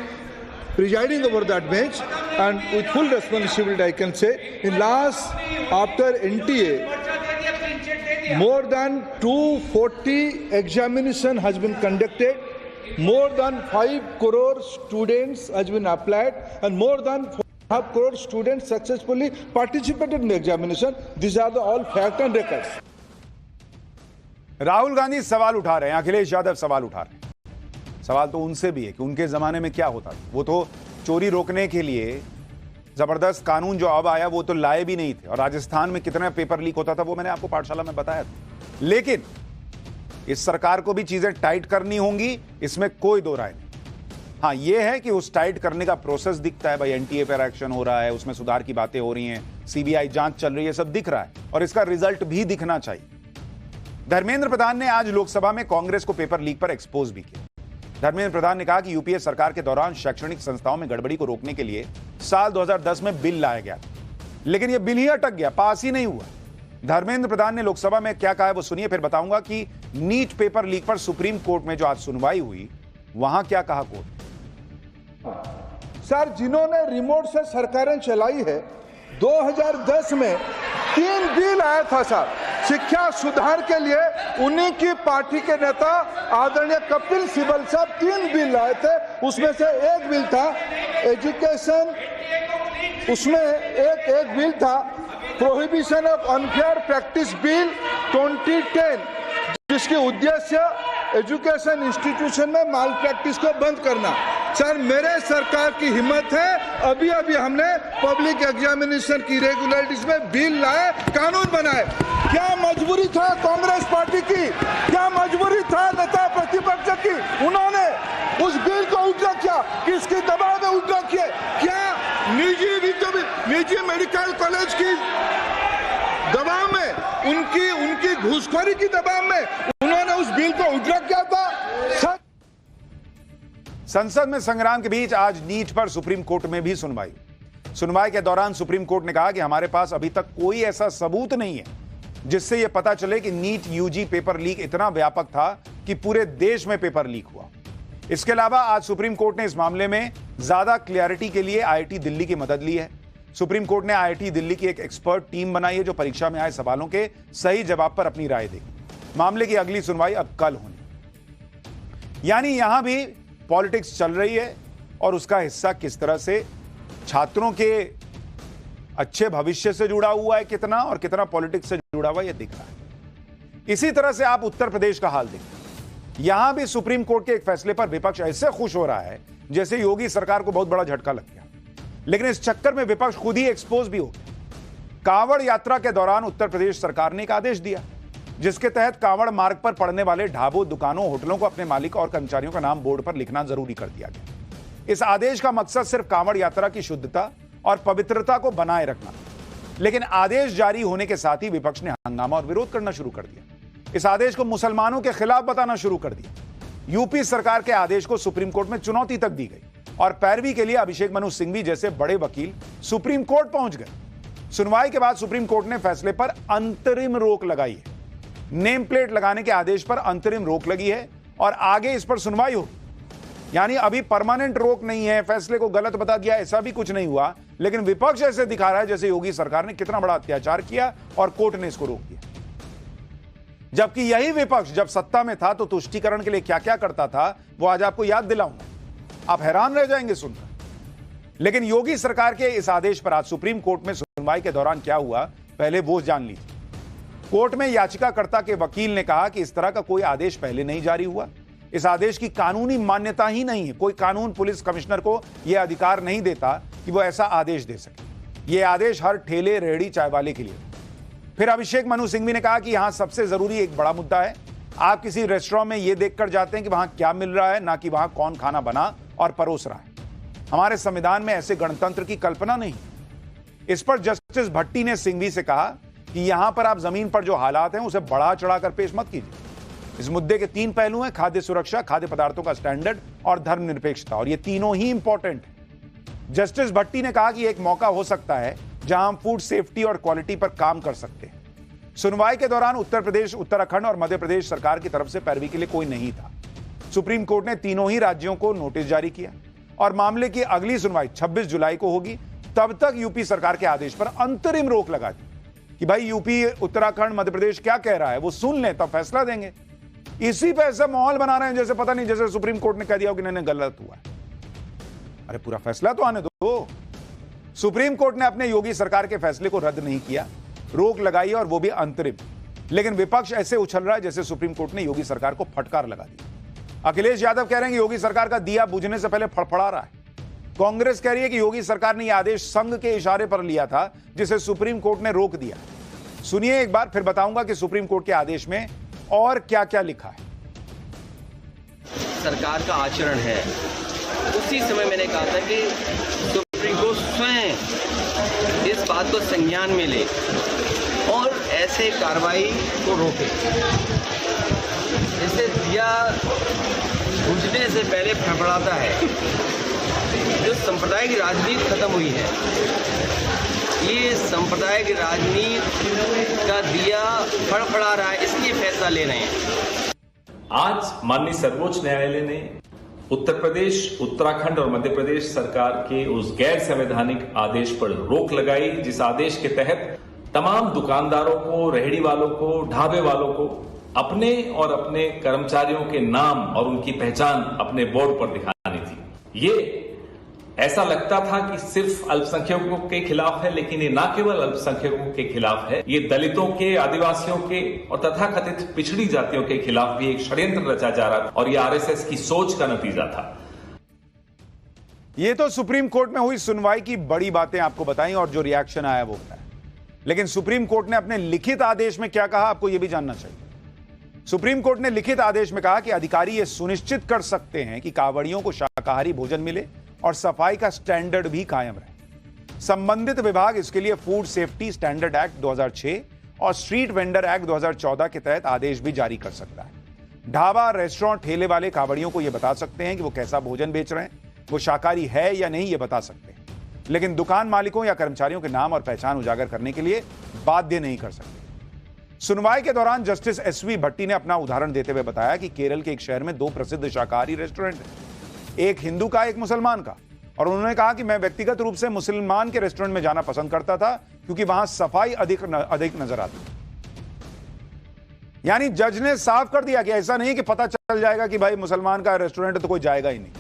presiding over that bench, and with full responsibility I can say, in last, after NTA, more than 240 examination has been conducted, more than 5 crore students has been applied, and more than 4.5 crore students successfully participated in the examination. These are the all fact and records. Rahul Gandhi सवाल उठा रहे हैं, अखिलेश यादव सवाल उठा रहे हैं। सवाल तो उनसे भी है कि उनके जमाने में क्या होता था। वो तो चोरी रोकने के लिए जबरदस्त कानून जो अब आया वो तो लाए भी नहीं थे, और राजस्थान में कितना पेपर लीक होता था वो मैंने आपको पाठशाला में बताया था। लेकिन इस सरकार को भी चीजें टाइट करनी होंगी, इसमें कोई दो राय नहीं। हाँ, यह है कि उस टाइट करने का प्रोसेस दिखता है। भाई एनटीए पर एक्शन हो रहा है, उसमें सुधार की बातें हो रही हैं, सीबीआई जांच चल रही है, सब दिख रहा है और इसका रिजल्ट भी दिखना चाहिए। धर्मेंद्र प्रधान ने आज लोकसभा में कांग्रेस को पेपर लीक पर एक्सपोज भी किया। धर्मेंद्र प्रधान ने कहा कि यूपीए सरकार के दौरान शैक्षणिक संस्थाओं में गड़बड़ी को रोकने के लिए साल 2010 में बिल लाया गया, लेकिन यह बिल ही अटक गया, पास ही नहीं हुआ। धर्मेंद्र प्रधान ने लोकसभा में क्या कहा है वो सुनिए, फिर बताऊंगा कि नीट पेपर लीक पर सुप्रीम कोर्ट में जो आज सुनवाई हुई वहां क्या कहा कोर्ट। सर, जिन्होंने रिमोट से सरकारें चलाई है, 2010 में 3 बिल आया था सर शिक्षा सुधार के लिए। उन्हीं की पार्टी के नेता आदरणीय कपिल सिब्बल साहब 3 बिल लाए थे। उसमें से एक बिल था एजुकेशन, उसमें एक बिल था prohibition of unfair practice bill 2010, जिसकी उद्देश्य एजुकेशन इंस्टीट्यूशन में माल प्रैक्टिस को बंद करना। सर, मेरे सरकार की हिम्मत है, अभी अभी हमने पब्लिक एग्जामिनेशन की रेगुलरिटीज में बिल लाए, कानून बनाए। क्या मजबूरी था कांग्रेस पार्टी की, क्या मजबूरी था नेता प्रतिपक्ष की? उन्होंने उस बिल को उल्टा किया, किसके दबाव में उल्टा किया? क्या निजी मेडिकल कॉलेज की दबाव में, उनकी घूसखोरी की दबाव में उन्होंने उस बिल को उल्टा किया था? संसद में संग्राम के बीच आज नीट पर सुप्रीम कोर्ट में भी सुनवाई के दौरान सुप्रीम कोर्ट ने कहा कि हमारे पास अभी तक कोई ऐसा सबूत नहीं है जिससे यह पता चले कि नीट यूजी पेपर लीक इतना व्यापक था कि पूरे देश में पेपर लीक हुआ। इसके अलावा आज सुप्रीम कोर्ट ने इस मामले में ज्यादा क्लैरिटी के लिए आईआईटी दिल्ली की मदद ली है। सुप्रीम कोर्ट ने आईआईटी दिल्ली की एक एक्सपर्ट टीम बनाई है जो परीक्षा में आए सवालों के सही जवाब पर अपनी राय देगी। मामले की अगली सुनवाई अब कल होनी, यानी यहां भी पॉलिटिक्स चल रही है और उसका हिस्सा किस तरह से छात्रों के अच्छे भविष्य से जुड़ा हुआ है कितना, और कितना पॉलिटिक्स से जुड़ा हुआ यह दिख रहा है। इसी तरह से आप उत्तर प्रदेश का हाल देखिए। यहां भी सुप्रीम कोर्ट के एक फैसले पर विपक्ष ऐसे खुश हो रहा है जैसे योगी सरकार को बहुत बड़ा झटका लग गया, लेकिन इस चक्कर में विपक्ष खुद ही एक्सपोज भी हो गया। कांवड़ यात्रा के दौरान उत्तर प्रदेश सरकार ने एक आदेश दिया जिसके तहत कांवड़ मार्ग पर पड़ने वाले ढाबों, दुकानों, होटलों को अपने मालिक और कर्मचारियों का नाम बोर्ड पर लिखना जरूरी कर दिया गया। इस आदेश का मकसद सिर्फ कांवड़ यात्रा की शुद्धता और पवित्रता को बनाए रखना, लेकिन आदेश जारी होने के साथ ही विपक्ष ने हंगामा और विरोध करना शुरू कर दिया। इस आदेश को मुसलमानों के खिलाफ बताना शुरू कर दिया। यूपी सरकार के आदेश को सुप्रीम कोर्ट में चुनौती तक दी गई और पैरवी के लिए अभिषेक मनु सिंघवी जैसे बड़े वकील सुप्रीम कोर्ट पहुंच गए। सुनवाई के बाद सुप्रीम कोर्ट ने फैसले पर अंतरिम रोक लगाई है। नेम प्लेट लगाने के आदेश पर अंतरिम रोक लगी है और आगे इस पर सुनवाई होगी। यानी अभी परमानेंट रोक नहीं है, फैसले को गलत बता दिया, ऐसा भी कुछ नहीं हुआ, लेकिन विपक्ष ऐसे दिखा रहा है जैसे योगी सरकार ने कितना बड़ा अत्याचार किया और कोर्ट ने इसको रोक दिया। जबकि यही विपक्ष जब सत्ता में था तो तुष्टीकरण के लिए क्या क्या करता था वो आज आपको याद दिलाऊंगा, आप हैरान रह जाएंगे सुनकर। लेकिन योगी सरकार के इस आदेश पर आज सुप्रीम कोर्ट में सुनवाई के दौरान क्या हुआ, पहले वो जान लीजिए। कोर्ट में याचिकाकर्ता के वकील ने कहा कि इस तरह का कोई आदेश पहले नहीं जारी हुआ, इस आदेश की कानूनी मान्यता ही नहीं है, कोई कानून पुलिस कमिश्नर को यह अधिकार नहीं देता कि वो ऐसा आदेश दे सके। यह आदेश हर ठेले, रेहड़ी, चाय वाले के लिए। फिर अभिषेक मनु सिंघवी ने कहा कि यहां सबसे जरूरी एक बड़ा मुद्दा है, आप किसी रेस्टोरेंट में यह देखकर जाते हैं कि वहां क्या मिल रहा है, ना कि वहां कौन खाना बना और परोस रहा है। हमारे संविधान में ऐसे गणतंत्र की कल्पना नहीं। इस पर जस्टिस भट्टी ने सिंघवी से कहा कि यहां पर आप जमीन पर जो हालात हैं उसे बढ़ा चढ़ाकर पेश मत कीजिए। इस मुद्दे के तीन पहलू हैं, खाद्य सुरक्षा, खाद्य पदार्थों का स्टैंडर्ड और धर्मनिरपेक्षता, और ये तीनों ही इंपॉर्टेंट है। जस्टिस भट्टी ने कहा कि एक मौका हो सकता है जहां हम फूड सेफ्टी और क्वालिटी पर काम कर सकते हैं। सुनवाई के दौरान उत्तर प्रदेश, उत्तराखंड और मध्य प्रदेश सरकार की तरफ से पैरवी के लिए कोई नहीं था। सुप्रीम कोर्ट ने तीनों ही राज्यों को नोटिस जारी किया और मामले की अगली सुनवाई 26 जुलाई को होगी। तब तक यूपी सरकार के आदेश पर अंतरिम रोक लगा दी कि भाई यूपी, उत्तराखंड, मध्य प्रदेश क्या कह रहा है वो सुन लें, तब फैसला देंगे। इसी पे ऐसा माहौल बना रहे हैं जैसे पता नहीं, जैसे सुप्रीम कोर्ट ने कह दिया हो कि नहीं गलत हुआ है। अरे पूरा फैसला तो आने दो। सुप्रीम कोर्ट ने अपने योगी सरकार के फैसले को रद्द नहीं किया, रोक लगाई और वो भी अंतरिम। लेकिन विपक्ष ऐसे उछल रहा है जैसे सुप्रीम कोर्ट ने योगी सरकार को फटकार लगा दी। अखिलेश यादव कह रहे हैं कि योगी सरकार का दिया बुझने से पहले फड़फड़ा रहा है। कांग्रेस कह रही है कि योगी सरकार ने यह आदेश संघ के इशारे पर लिया था जिसे सुप्रीम कोर्ट ने रोक दिया। सुनिए एक बार, फिर बताऊंगा कि सुप्रीम कोर्ट के आदेश में और क्या क्या लिखा है। सरकार का आचरण है, उसी समय मैंने कहा था कि सुप्रीम कोर्ट स्वयं इस बात को संज्ञान में ले और ऐसे कार्रवाई को रोके। इससे दिया बुझने से पहले फड़फड़ाता है। जो सांप्रदायिक राजनीति खत्म हुई है, ये सांप्रदायिक राजनीति का दिया फड़फड़ा रहा है, इसलिए फैसला ले रहे हैं। आज माननीय सर्वोच्च न्यायालय ने उत्तर प्रदेश, उत्तराखंड और मध्य प्रदेश सरकार के उस गैर संवैधानिक आदेश पर रोक लगाई, जिस आदेश के तहत तमाम दुकानदारों को, रेहड़ी वालों को, ढाबे वालों को अपने और अपने कर्मचारियों के नाम और उनकी पहचान अपने बोर्ड पर दिखानी थी। ये ऐसा लगता था कि सिर्फ अल्पसंख्यकों के खिलाफ है, लेकिन ये ना केवल अल्पसंख्यकों के खिलाफ है, ये दलितों के, आदिवासियों के और तथाकथित पिछड़ी जातियों के खिलाफ भी एक षड्यंत्र रचा जा रहा था और ये आरएसएस की सोच का नतीजा था। ये तो सुप्रीम कोर्ट में हुई सुनवाई की बड़ी बातें आपको बताई और जो रिएक्शन आया वो बताया, लेकिन सुप्रीम कोर्ट ने अपने लिखित आदेश में क्या कहा आपको यह भी जानना चाहिए। सुप्रीम कोर्ट ने लिखित आदेश में कहा कि अधिकारी यह सुनिश्चित कर सकते हैं कि कांवड़ियों को शाकाहारी भोजन मिले और सफाई का स्टैंडर्ड भी कायम रहे। संबंधित विभाग इसके लिए फूड सेफ्टी स्टैंडर्ड एक्ट 2006 और स्ट्रीट वेंडर एक्ट 2014 के तहत आदेश भी जारी कर सकता है। ढाबा, रेस्टोरेंट, ठेले वाले कांवड़ियों को यह बता सकते हैं कि वो कैसा भोजन बेच रहे हैं, वो शाकाहारी है या नहीं, ये बता सकते हैं, लेकिन दुकान मालिकों या कर्मचारियों के नाम और पहचान उजागर करने के लिए बाध्य नहीं कर सकते। सुनवाई के दौरान जस्टिस एसवी भट्टी ने अपना उदाहरण देते हुए बताया कि केरल के एक शहर में 2 प्रसिद्ध शाकाहारी रेस्टोरेंट हैं, एक हिंदू का, एक मुसलमान का, और उन्होंने कहा कि मैं व्यक्तिगत रूप से मुसलमान के रेस्टोरेंट में जाना पसंद करता था क्योंकि वहां सफाई अधिक नजर आती। यानी जज ने साफ कर दिया कि ऐसा नहीं कि पता चल जाएगा कि भाई मुसलमान का रेस्टोरेंट तो कोई जाएगा ही नहीं।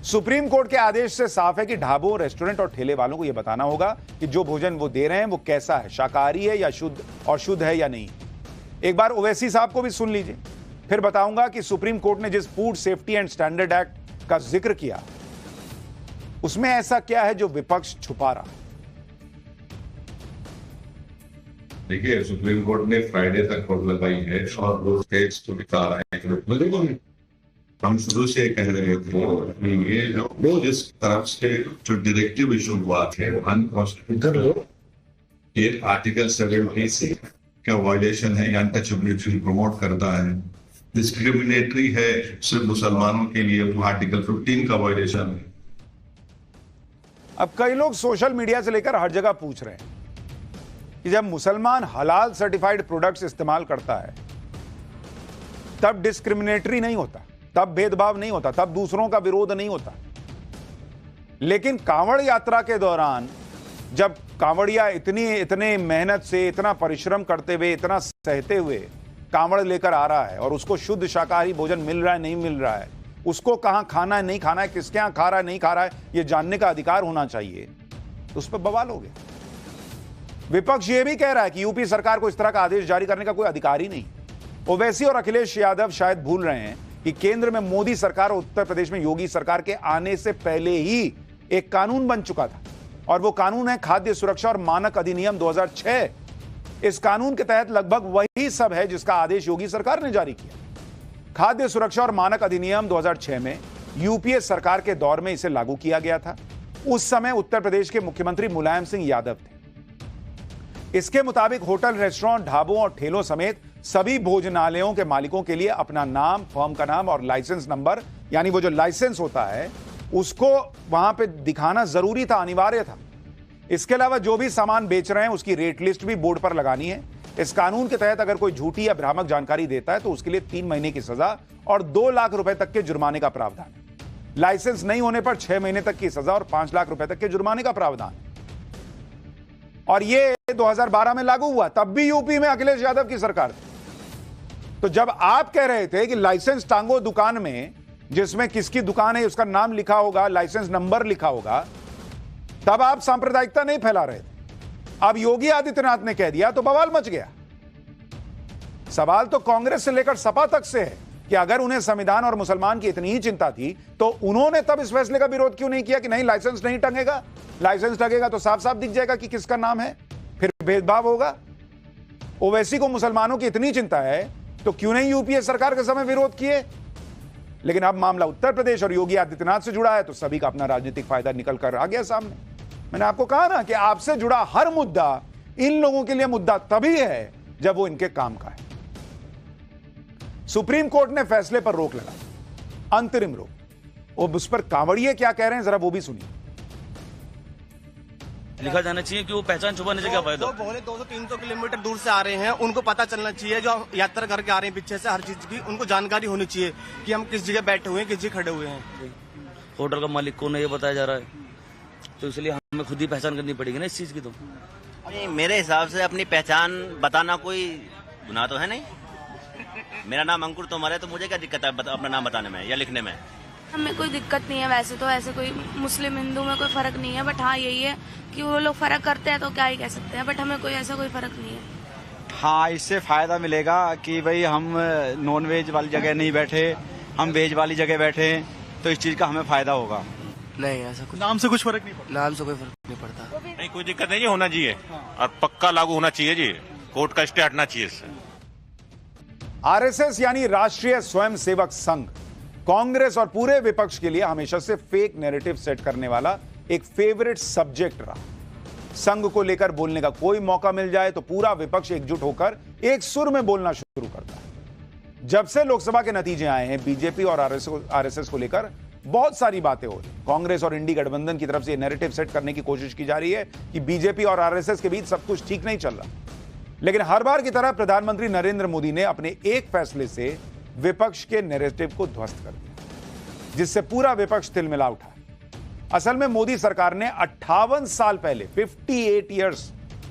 सुप्रीम कोर्ट के आदेश से साफ है कि ढाबों, रेस्टोरेंट और ठेले वालों को यह बताना होगा कि जो भोजन वो दे रहे हैं वो कैसा है, शाकाहारी है या शुद्ध है या नहीं। एक बार ओवैसी साहब को भी सुन लीजिए, फिर बताऊंगा कि सुप्रीम कोर्ट ने जिस food safety and standard act का जिक्र किया उसमें ऐसा क्या है जो विपक्ष छुपा रहा। देखिए, सुप्रीम कोर्ट ने फ्राइडे तक रोक लगाई है और वो स्टेट्स को बता रहा है। हम शुरू से कह रहे थे ये जो जिस तरफ से जो डायरेक्टिव इशू हुआ थे अनकॉन्स्टिट्यूशनल, ये आर्टिकल 70 का वायलेशन है, अनटचेबिलिटी प्रमोट करता है, डिस्क्रिमिनेटरी है सिर्फ मुसलमानों के लिए, वो आर्टिकल 15 का वायलेशन है। अब कई लोग सोशल मीडिया से लेकर हर जगह पूछ रहे हैं कि जब मुसलमान हलाल सर्टिफाइड प्रोडक्ट्स इस्तेमाल करता है तब डिस्क्रिमिनेटरी नहीं होता, तब भेदभाव नहीं होता, तब दूसरों का विरोध नहीं होता। लेकिन कांवड़ यात्रा के दौरान जब कांवड़िया इतने मेहनत से, इतना परिश्रम करते हुए, इतना सहते हुए कांवड़ लेकर आ रहा है और उसको शुद्ध शाकाहारी भोजन मिल रहा है, नहीं मिल रहा है, उसको कहां खाना है, नहीं खाना है, किसके यहां खा रहा है, नहीं खा रहा है, यह जानने का अधिकार होना चाहिए, तो उस पर बवाल हो गया। विपक्ष यह भी कह रहा है कि यूपी सरकार को इस तरह का आदेश जारी करने का कोई अधिकार ही नहीं। ओवैसी और अखिलेश यादव शायद भूल रहे हैं कि केंद्र में मोदी सरकार और उत्तर प्रदेश में योगी सरकार के आने से पहले ही एक कानून बन चुका था और वो कानून है खाद्य सुरक्षा और मानक अधिनियम 2006। इस कानून के तहत लगभग वही सब है जिसका आदेश योगी सरकार ने जारी किया। खाद्य सुरक्षा और मानक अधिनियम 2006 में यूपीए सरकार के दौर में इसे लागू किया गया था। उस समय उत्तर प्रदेश के मुख्यमंत्री मुलायम सिंह यादव थे। इसके मुताबिक होटल, रेस्टोरेंट, ढाबों और ठेलों समेत सभी भोजनालयों के मालिकों के लिए अपना नाम, फर्म का नाम और लाइसेंस नंबर, यानी वो जो लाइसेंस होता है उसको वहां पे दिखाना जरूरी था, अनिवार्य था। इसके अलावा जो भी सामान बेच रहे हैं उसकी रेट लिस्ट भी बोर्ड पर लगानी है। इस कानून के तहत अगर कोई झूठी या भ्रामक जानकारी देता है तो उसके लिए 3 महीने की सजा और 2 लाख रुपए तक के जुर्माने का प्रावधान है। लाइसेंस नहीं होने पर 6 महीने तक की सजा और 5 लाख रुपए तक के जुर्माने का प्रावधान है। और ये 2012 में लागू हुआ, तब भी यूपी में अखिलेश यादव की सरकार थी। तो जब आप कह रहे थे कि लाइसेंस टांगो दुकान में, जिसमें किसकी दुकान है उसका नाम लिखा होगा, लाइसेंस नंबर लिखा होगा, तब आप सांप्रदायिकता नहीं फैला रहे थे। अब योगी आदित्यनाथ ने कह दिया तो बवाल मच गया। सवाल तो कांग्रेस से लेकर सपा तक से है कि अगर उन्हें संविधान और मुसलमान की इतनी ही चिंता थी तो उन्होंने तब इस फैसले का विरोध क्यों नहीं किया कि नहीं, लाइसेंस नहीं टंगेगा, लाइसेंस लगेगा तो साफ साफ दिख जाएगा कि किसका नाम है, फिर भेदभाव होगा। ओवैसी को मुसलमानों की इतनी चिंता है तो क्यों नहीं यूपीए सरकार के समय विरोध किए। लेकिन अब मामला उत्तर प्रदेश और योगी आदित्यनाथ से जुड़ा है तो सभी का अपना राजनीतिक फायदा निकल कर आ गया सामने। मैंने आपको कहा ना कि आपसे जुड़ा हर मुद्दा इन लोगों के लिए मुद्दा तभी है जब वो इनके काम का है। सुप्रीम कोर्ट ने फैसले पर रोक लगा, अंतरिम रोक। और उस पर कांवड़िए क्या कह रहे हैं जरा वो भी सुनिए। लिखा जाना चाहिए कि वो पहचान छुपाने से क्या फायदा। 200-300 किलोमीटर दूर से आ रहे हैं, उनको पता चलना चाहिए, जो यात्रा करके आ रहे हैं पीछे से, हर चीज की उनको जानकारी होनी चाहिए कि हम किस जगह बैठे हुए हैं, किस जगह खड़े हुए हैं। होटल का मालिक कौन है ये बताया जा रहा है, तो इसलिए हमें खुद ही पहचान करनी पड़ेगी ना इस चीज की। तो मेरे हिसाब से अपनी पहचान बताना कोई गुनाह तो है नहीं। मेरा नाम अंकुर तोमर है, तो मुझे क्या दिक्कत है अपना नाम बताने में या लिखने में। हमें कोई दिक्कत नहीं है, वैसे तो ऐसे कोई मुस्लिम हिंदू में कोई फर्क नहीं है, बट हाँ यही है कि वो लोग फर्क करते हैं तो क्या ही कह सकते हैं, बट हमें कोई ऐसा कोई फर्क नहीं है। हाँ, इससे फायदा मिलेगा कि भाई हम नॉन वेज वाली जगह नहीं बैठे, हम वेज वाली जगह बैठे, तो इस चीज का हमें फायदा होगा। नहीं ऐसा कुछ नाम से कुछ फर्क नहीं पड़ता, नाम से कोई फर्क नहीं पड़ता। नहीं कोई दिक्कत नहीं जी, होना चाहिए और पक्का लागू होना चाहिए जी, कोर्ट का स्टे हटना चाहिए इससे। आरएसएस यानी राष्ट्रीय स्वयंसेवक संघ कांग्रेस और पूरे विपक्ष के लिए हमेशा से फेक नैरेटिव सेट करने वाला एक फेवरेट सब्जेक्ट रहा। संघ को लेकर बोलने का कोई मौका मिल जाए तो पूरा विपक्ष एकजुट होकर एक सुर में बोलना शुरू करता है। जब से लोकसभा के नतीजे आए हैं, बीजेपी और आरएसएस को लेकर बहुत सारी बातें हो रही। कांग्रेस और इंडी गठबंधन की तरफ से नैरेटिव सेट करने की कोशिश की जा रही है कि बीजेपी और आरएसएस के बीच सब कुछ ठीक नहीं चल रहा। लेकिन हर बार की तरह प्रधानमंत्री नरेंद्र मोदी ने अपने एक फैसले से विपक्ष के नैरेटिव को ध्वस्त कर दिया, जिससे पूरा विपक्ष तिलमिला उठा। असल में मोदी सरकार ने 58 साल पहले 58 इयर्स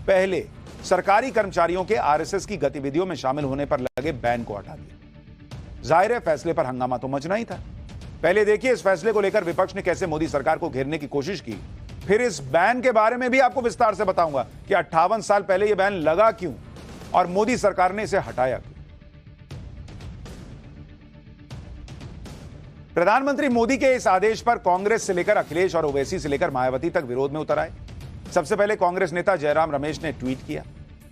पहले सरकारी कर्मचारियों के आरएसएस की गतिविधियों में शामिल होने पर लगे बैन को हटा दिया। जाहिर है फैसले पर हंगामा तो मचना ही था। पहले देखिए इस फैसले को लेकर विपक्ष ने कैसे मोदी सरकार को घेरने की कोशिश की, फिर इस बैन के बारे में भी आपको विस्तार से बताऊंगा कि 58 साल पहले यह बैन लगा क्यों और मोदी सरकार ने इसे हटाया क्यों। प्रधानमंत्री मोदी के इस आदेश पर कांग्रेस से लेकर अखिलेश और ओवैसी से लेकर मायावती तक विरोध में उतर आए। सबसे पहले कांग्रेस नेता जयराम रमेश ने ट्वीट किया।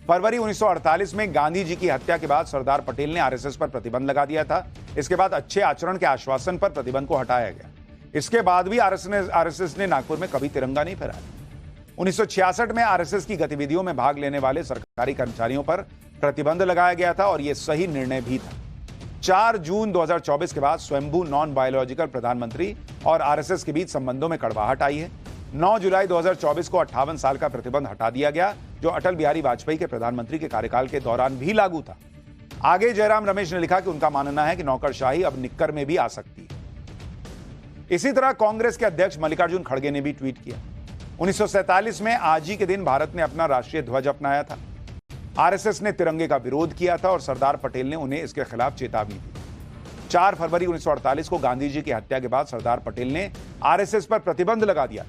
फरवरी 1948 में गांधी जी की हत्या के बाद सरदार पटेल ने आरएसएस पर प्रतिबंध लगा दिया था। इसके बाद अच्छे आचरण के आश्वासन पर प्रतिबंध को हटाया गया। इसके बाद भी आरएसएस ने नागपुर में कभी तिरंगा नहीं फहराया। 1966 में आरएसएस की गतिविधियों में भाग लेने वाले सरकारी कर्मचारियों पर प्रतिबंध लगाया गया था और यह सही निर्णय भी था। 4 जून 2024 के बाद स्वयंभू नॉन बायोलॉजिकल प्रधानमंत्री और आरएसएस के बीच संबंधों में कड़वाहट आई है। 9 जुलाई 2024 को 58 साल का प्रतिबंध हटा दिया गया, जो अटल बिहारी वाजपेयी के प्रधानमंत्री के कार्यकाल के दौरान भी लागू था। आगे जयराम रमेश ने लिखा कि उनका मानना है कि नौकरशाही अब निक्कर में भी आ सकती है। इसी तरह कांग्रेस के अध्यक्ष मल्लिकार्जुन खड़गे ने भी ट्वीट किया। 1947 में आज ही के दिन भारत ने अपना राष्ट्रीय ध्वज अपनाया था। आरएसएस ने तिरंगे का विरोध किया था और सरदार पटेल ने उन्हें इसके खिलाफ चेतावनी दी। 4 फरवरी 1948 को गांधी जी की हत्या के बाद सरदार पटेल ने आरएसएस पर प्रतिबंध लगा दिया।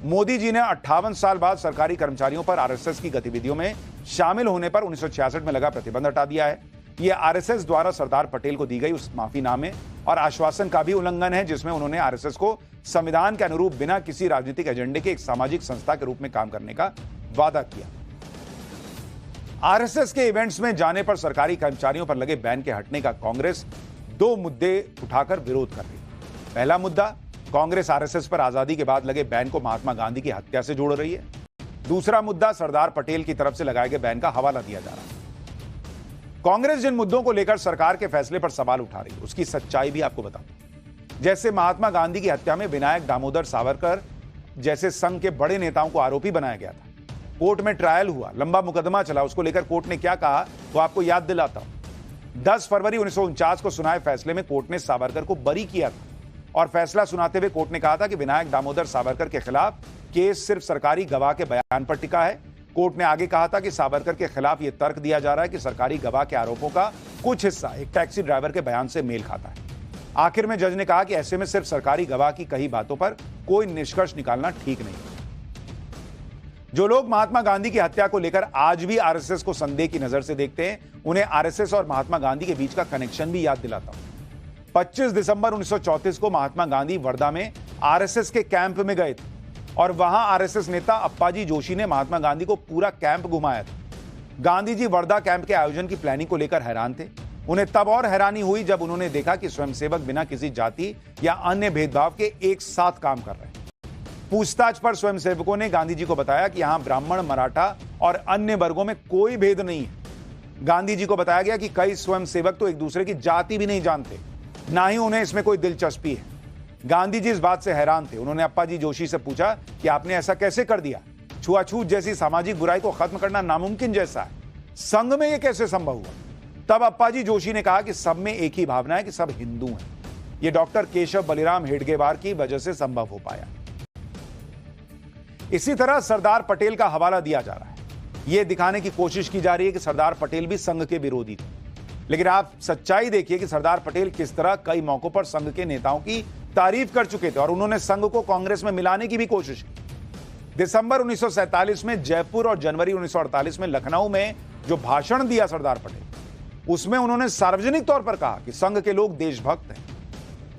मोदी जी ने 58 साल बाद सरकारी कर्मचारियों पर आरएसएस की गतिविधियों में शामिल होने पर 1966 में लगा प्रतिबंध हटा दिया है। यह आरएसएस द्वारा सरदार पटेल को दी गई उस माफीनामे और आश्वासन का भी उल्लंघन है, जिसमें उन्होंने आरएसएस को संविधान के अनुरूप बिना किसी राजनीतिक एजेंडे के एक सामाजिक संस्था के रूप में काम करने का वादा किया। आरएसएस के इवेंट्स में जाने पर सरकारी कर्मचारियों पर लगे बैन के हटने का कांग्रेस 2 मुद्दे उठाकर विरोध कर रही है। पहला मुद्दा, कांग्रेस आरएसएस पर आजादी के बाद लगे बैन को महात्मा गांधी की हत्या से जोड़ रही है। दूसरा मुद्दा, सरदार पटेल की तरफ से लगाए गए बैन का हवाला दिया जा रहा है। कांग्रेस जिन मुद्दों को लेकर सरकार के फैसले पर सवाल उठा रही है उसकी सच्चाई भी आपको बताऊं। जैसे महात्मा गांधी की हत्या में विनायक दामोदर सावरकर जैसे संघ के बड़े नेताओं को आरोपी बनाया गया था। कोर्ट में ट्रायल हुआ, लंबा मुकदमा चला, उसको लेकर कोर्ट ने क्या कहा वो आपको याद दिलाता हूं। 10 फरवरी 1949 को सुनाए फैसले में कोर्ट ने सावरकर को बरी किया था और फैसला सुनाते हुए कोर्ट ने कहा था कि विनायक दामोदर सावरकर के खिलाफ केस सिर्फ सरकारी गवाह के बयान पर टिका है। कोर्ट ने आगे कहा था कि सावरकर के खिलाफ यह तर्क दिया जा रहा है कि सरकारी गवाह के आरोपों का कुछ हिस्सा एक टैक्सी ड्राइवर के बयान से मेल खाता है। आखिर में जज ने कहा कि ऐसे में सिर्फ सरकारी गवाह की कही बातों पर कोई निष्कर्ष निकालना ठीक नहीं। जो लोग महात्मा गांधी की हत्या को लेकर आज भी आरएसएस को संदेह की नजर से देखते हैं, उन्हें आरएसएस और महात्मा गांधी के बीच का कनेक्शन भी याद दिलाता हूं। 25 दिसंबर 1934 को महात्मा गांधी वर्धा में आरएसएस के कैंप में गए थे और वहां आरएसएस नेता अप्पाजी जोशी ने महात्मा गांधी को पूरा कैंप घुमाया था। गांधी जी वर्धा कैंप के आयोजन की प्लानिंग को लेकर हैरान थे। उन्हें तब और हैरानी हुई जब उन्होंने देखा कि स्वयंसेवक बिना किसी जाति या अन्य भेदभाव के एक साथ काम कर रहे हैं। पूछताछ पर स्वयंसेवकों ने गांधी जी को बताया कि यहां ब्राह्मण, मराठा और अन्य वर्गों में कोई भेद नहीं है। गांधी जी को बताया गया कि कई स्वयंसेवक तो एक दूसरे की जाति भी नहीं जानते, ना ही उन्हें इसमें कोई दिलचस्पी है। गांधी जी इस बात से हैरान थे। उन्होंने अप्पाजी जोशी से पूछा कि आपने ऐसा कैसे कर दिया? छुआछूत जैसी सामाजिक बुराई को खत्म करना नामुमकिन जैसा है, संघ में यह कैसे संभव हुआ? तब अप्पाजी जोशी ने कहा कि सब में एक ही भावना है कि सब हिंदू हैं। यह डॉक्टर केशव बलिराम हेडगेवार की वजह से संभव हो पाया। इसी तरह सरदार पटेल का हवाला दिया जा रहा है। यह दिखाने की कोशिश की जा रही है कि सरदार पटेल भी संघ के विरोधी थे, लेकिन आप सच्चाई देखिए कि सरदार पटेल किस तरह कई मौकों पर संघ के नेताओं की तारीफ कर चुके थे और उन्होंने संघ को कांग्रेस में मिलाने की भी कोशिश की। दिसंबर 1947 में जयपुर और जनवरी 1948 में लखनऊ में जो भाषण दिया सरदार पटेल, उसमें उन्होंने सार्वजनिक तौर पर कहा कि संघ के लोग देशभक्त हैं।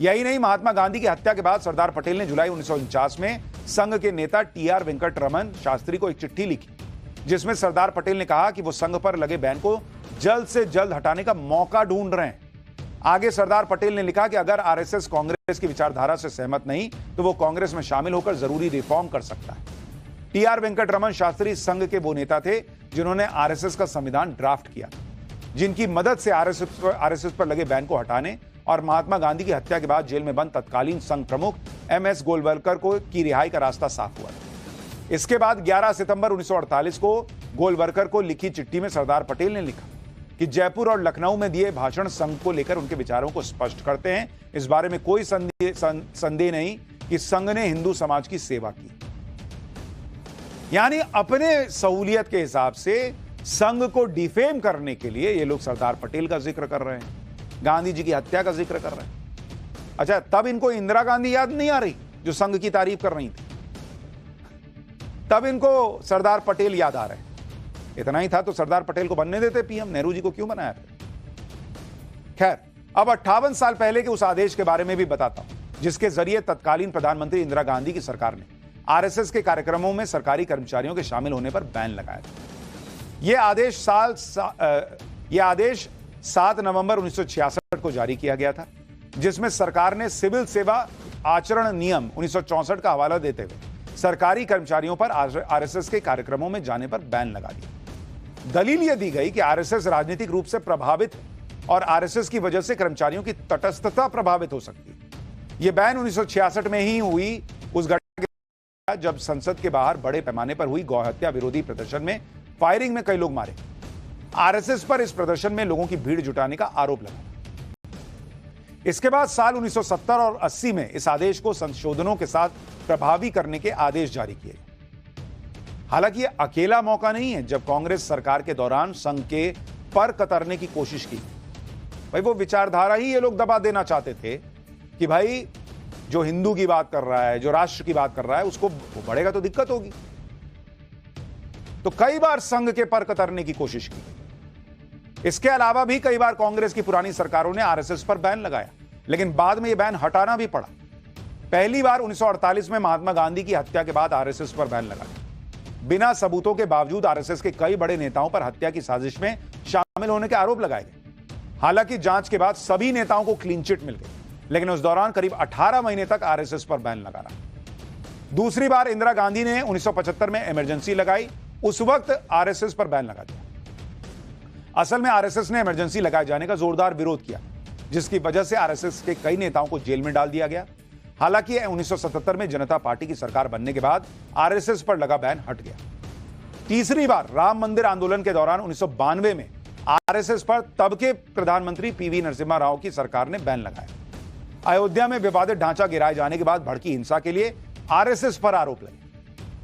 यही नहीं, महात्मा गांधी की हत्या के बाद सरदार पटेल ने जुलाई 1949 में संघ के नेता टी.आर. वेंकटरमन शास्त्री को एक चिट्ठी लिखी, जिसमें सरदार पटेल ने कहा कि वो संघ पर लगे बैन को जल्द से जल्द हटाने का मौका ढूंढ रहे हैं। आगे सरदार पटेल ने लिखा कि अगर आरएसएस कांग्रेस की विचारधारा से सहमत नहीं तो वो कांग्रेस में शामिल होकर जरूरी रिफॉर्म कर सकता है। टी.आर. वेंकटरमन शास्त्री संघ के वो नेता थे जिन्होंने आरएसएस का संविधान ड्राफ्ट किया, जिनकी मदद से आरएसएस पर लगे बैन को हटाने और महात्मा गांधी की हत्या के बाद जेल में बंद तत्कालीन संघ प्रमुख एम.एस. गोलवलकर की रिहाई का रास्ता साफ हुआ। इसके बाद 11 सितंबर 1948 को गोलवलकर को लिखी चिट्ठी में सरदार पटेल ने लिखा कि जयपुर और लखनऊ में दिए भाषण संघ को लेकर उनके विचारों को स्पष्ट करते हैं। इस बारे में कोई संदेह नहीं कि संघ ने हिंदू समाज की सेवा की। यानी अपने सहूलियत के हिसाब से संघ को डिफेम करने के लिए ये लोग सरदार पटेल का जिक्र कर रहे हैं, गांधी जी की हत्या का जिक्र कर रहे हैं। अच्छा, तब इनको इंदिरा गांधी याद नहीं आ रही जो संघ की तारीफ कर रही थी, तब इनको सरदार पटेल याद आ रहे हैं। इतना ही था तो सरदार पटेल को बनने देते पीएम, नेहरू जी को क्यों बनाया फिर? खैर, अब 58 साल पहले के उस आदेश के बारे में भी बताता हूं जिसके जरिए तत्कालीन प्रधानमंत्री इंदिरा गांधी की सरकार ने आरएसएस के कार्यक्रमों में सरकारी कर्मचारियों के शामिल होने पर बैन लगाया था। यह आदेश 7 नवंबर 1966 को जारी किया गया था, जिसमें सरकार ने सिविल सेवा आचरण नियम 1964 का हवाला देते हुए सरकारी कर्मचारियों पर आरएसएस के कार्यक्रमों में जाने पर बैन लगा दिया। दलील यह दी गई कि आरएसएस राजनीतिक रूप से प्रभावित है और आरएसएस की वजह से कर्मचारियों की तटस्थता प्रभावित हो सकती है। यह बैन 1966 में ही हुई उस घटना जब संसद के बाहर बड़े पैमाने पर हुई गौहत्या विरोधी प्रदर्शन में फायरिंग में कई लोग मारे। आरएसएस पर इस प्रदर्शन में लोगों की भीड़ जुटाने का आरोप लगा। इसके बाद साल 1970 और 80 में इस आदेश को संशोधनों के साथ प्रभावी करने के आदेश जारी किए। हालांकि यह अकेला मौका नहीं है जब कांग्रेस सरकार के दौरान संघ के पर कतरने की कोशिश की। भाई वो विचारधारा ही ये लोग दबा देना चाहते थे कि भाई जो हिंदू की बात कर रहा है, जो राष्ट्र की बात कर रहा है, उसको वो बढ़ेगा तो दिक्कत होगी। तो कई बार संघ के पर कतरने की कोशिश की। इसके अलावा भी कई बार कांग्रेस की पुरानी सरकारों ने आरएसएस पर बैन लगाया, लेकिन बाद में यह बैन हटाना भी पड़ा। पहली बार 1948 में महात्मा गांधी की हत्या के बाद आरएसएस पर बैन लगा। बिना सबूतों के बावजूद आरएसएस के कई बड़े नेताओं पर हत्या की साजिश में शामिल होने के आरोप लगाए गए। हालांकि जांच के बाद सभी नेताओं को क्लीन चिट मिल गई, लेकिन उस दौरान करीब 18 महीने तक आरएसएस पर बैन लगा रहा। दूसरी बार इंदिरा गांधी ने 1975 में इमरजेंसी लगाई, उस वक्त आरएसएस पर बैन लगा दिया। असल में आरएसएस ने इमरजेंसी लगाए जाने का जोरदार विरोध किया, जिसकी वजह से आरएसएस के कई नेताओं को जेल में डाल दिया गया। हालांकि 1977 में जनता पार्टी की सरकार बनने के बाद आरएसएस पर लगा बैन हट गया। तीसरी बार राम मंदिर आंदोलन के दौरान 1992 में आरएसएस पर तब के प्रधानमंत्री पीवी नरसिम्हा राव की सरकार ने बैन लगाया। अयोध्या में विवादित ढांचा गिराए जाने के बाद भड़की हिंसा के लिए आरएसएस पर आरोप लगे।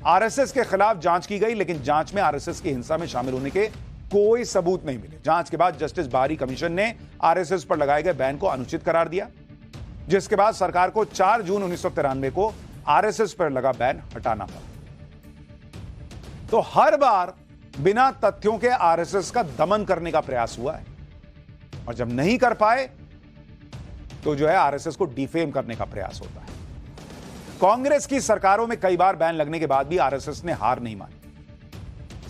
आरएसएस के खिलाफ जांच की गई, लेकिन जांच में आरएसएस की हिंसा में शामिल होने के कोई सबूत नहीं मिले। जांच के बाद जस्टिस बारी कमीशन ने आरएसएस पर लगाए गए बैन को अनुचित करार दिया, जिसके बाद सरकार को 4 जून 1993 को आरएसएस पर लगा बैन हटाना पड़ा। तो हर बार बिना तथ्यों के आरएसएस का दमन करने का प्रयास हुआ है, और जब नहीं कर पाए तो जो है आरएसएस को डिफेम करने का प्रयास होता है। कांग्रेस की सरकारों में कई बार बैन लगने के बाद भी आरएसएस ने हार नहीं मानी।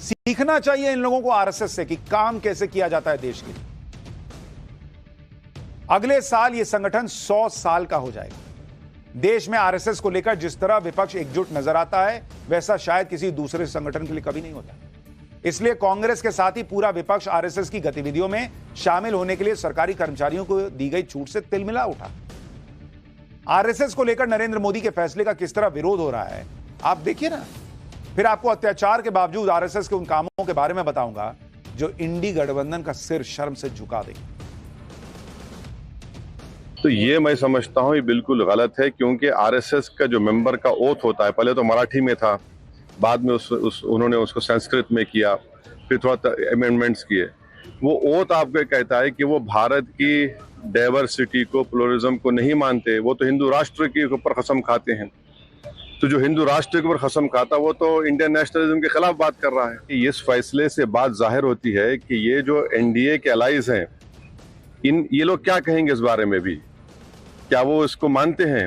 सीखना चाहिए इन लोगों को आरएसएस से कि काम कैसे किया जाता है देश के लिए। अगले साल यह संगठन 100 साल का हो जाएगा। देश में आरएसएस को लेकर जिस तरह विपक्ष एकजुट नजर आता है, वैसा शायद किसी दूसरे संगठन के लिए कभी नहीं होता। इसलिए कांग्रेस के साथ ही पूरा विपक्ष आरएसएस की गतिविधियों में शामिल होने के लिए सरकारी कर्मचारियों को दी गई छूट से तिलमिला उठा। आरएसएस को लेकर नरेंद्र मोदी के फैसले का किस तरह विरोध हो रहा है आप देखिए ना। फिर आपको अत्याचार के बावजूद आरएसएस के उन कामों के बारे में बताऊंगा जो इंडी गठबंधन का सिर शर्म से झुका देंगे। तो ये मैं समझता हूं ये बिल्कुल गलत है, क्योंकि आरएसएस का जो मेंबर का ओथ होता है, पहले तो मराठी में था, बाद में उन्होंने उसको संस्कृत में किया, फिर थोड़ा अमेंडमेंट्स किए। वो ओथ आपको कहता है कि वो भारत की डाइवर्सिटी को, प्लुरलिज्म को नहीं मानते, वो तो हिंदू राष्ट्र के ऊपर कसम खाते हैं। तो जो हिंदू राष्ट्र के ऊपर कसम खाता वो तो इंडियन नेशनलिज्म के खिलाफ बात कर रहा है। इस फैसले से बात जाहिर होती है कि ये जो एनडीए के अलाइज हैं, ये लोग क्या कहेंगे इस बारे में भी? क्या वो इसको मानते हैं,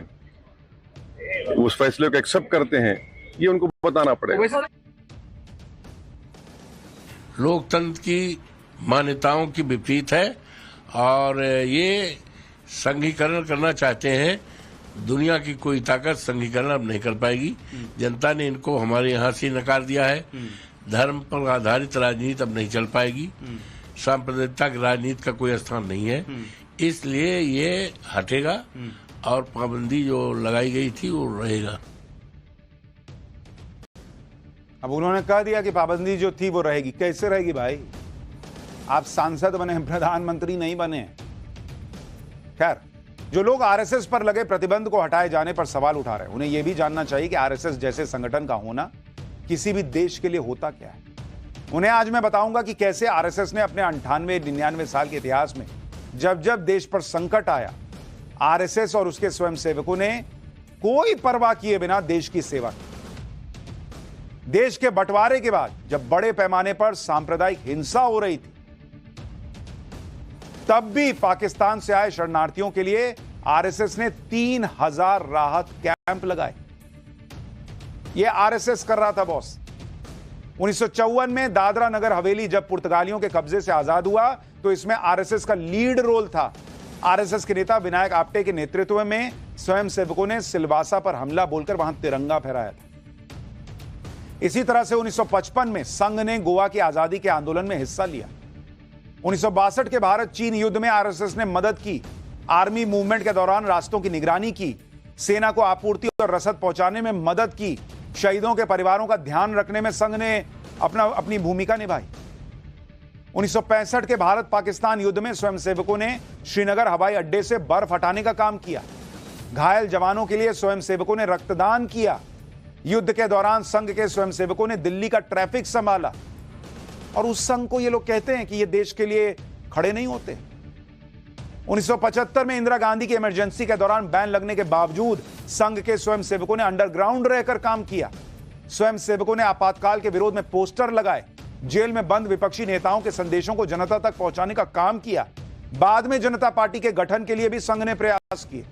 उस फैसले को एक्सेप्ट करते हैं? ये उनको बताना पड़ेगा। लोकतंत्र की मान्यताओं की विपरीत है और ये संघीकरण करना चाहते हैं। दुनिया की कोई ताकत संघीकरण अब नहीं कर पाएगी। जनता ने इनको हमारे यहाँ से नकार दिया है। धर्म पर आधारित राजनीति अब नहीं चल पाएगी। सांप्रदायिकता की राजनीति का कोई स्थान नहीं है, इसलिए ये हटेगा और पाबंदी जो लगाई गई थी वो रहेगा। अब उन्होंने कह दिया कि पाबंदी जो थी वो रहेगी। कैसे रहेगी भाई? आप सांसद बने हैं, प्रधानमंत्री नहीं बने। खैर, जो लोग आरएसएस पर लगे प्रतिबंध को हटाए जाने पर सवाल उठा रहे हैं, उन्हें यह भी जानना चाहिए कि आरएसएस जैसे संगठन का होना किसी भी देश के लिए होता क्या है। उन्हें आज मैं बताऊंगा कि कैसे आरएसएस ने अपने 98-99 साल के इतिहास में जब जब देश पर संकट आया, आरएसएस और उसके स्वयंसेवकों ने कोई परवाह किए बिना देश की सेवा की। देश के बंटवारे के बाद जब बड़े पैमाने पर सांप्रदायिक हिंसा हो रही थी, तब भी पाकिस्तान से आए शरणार्थियों के लिए आरएसएस ने 3000 राहत कैंप लगाए। यह आरएसएस कर रहा था बॉस। 1954 में दादरा नगर हवेली जब पुर्तगालियों के कब्जे से आजाद हुआ तो इसमें आरएसएस का लीड रोल था। आरएसएस के नेता विनायक आप्टे के नेतृत्व में स्वयंसेवकों ने सिलवासा पर हमला बोलकर वहां तिरंगा फहराया था। इसी तरह से 1955 में संघ ने गोवा की आजादी के आंदोलन में हिस्सा लिया। 1962 के भारत चीन युद्ध में आरएसएस ने मदद की। आर्मी मूवमेंट के दौरान रास्तों की निगरानी की, सेना को आपूर्ति और रसद पहुंचाने में मदद की, शहीदों के परिवारों का ध्यान रखने में संघ ने अपनी भूमिका निभाई। 1965 के भारत पाकिस्तान युद्ध में स्वयंसेवकों ने श्रीनगर हवाई अड्डे से बर्फ हटाने का काम किया। घायल जवानों के लिए स्वयंसेवकों ने रक्तदान किया। युद्ध के दौरान संघ के स्वयंसेवकों ने दिल्ली का ट्रैफिक संभाला। और उस संघ को ये लोग कहते हैं कि ये देश के लिए खड़े नहीं होते। 1975 में इंदिरा गांधी की इमरजेंसी के दौरान बैन लगने के बावजूद संघ के स्वयंसेवकों ने अंडरग्राउंड रहकर काम किया। स्वयंसेवकों ने आपातकाल के विरोध में पोस्टर लगाए, जेल में बंद विपक्षी नेताओं के संदेशों को जनता तक पहुंचाने का काम किया। बाद में जनता पार्टी के गठन के लिए भी संघ ने प्रयास किए।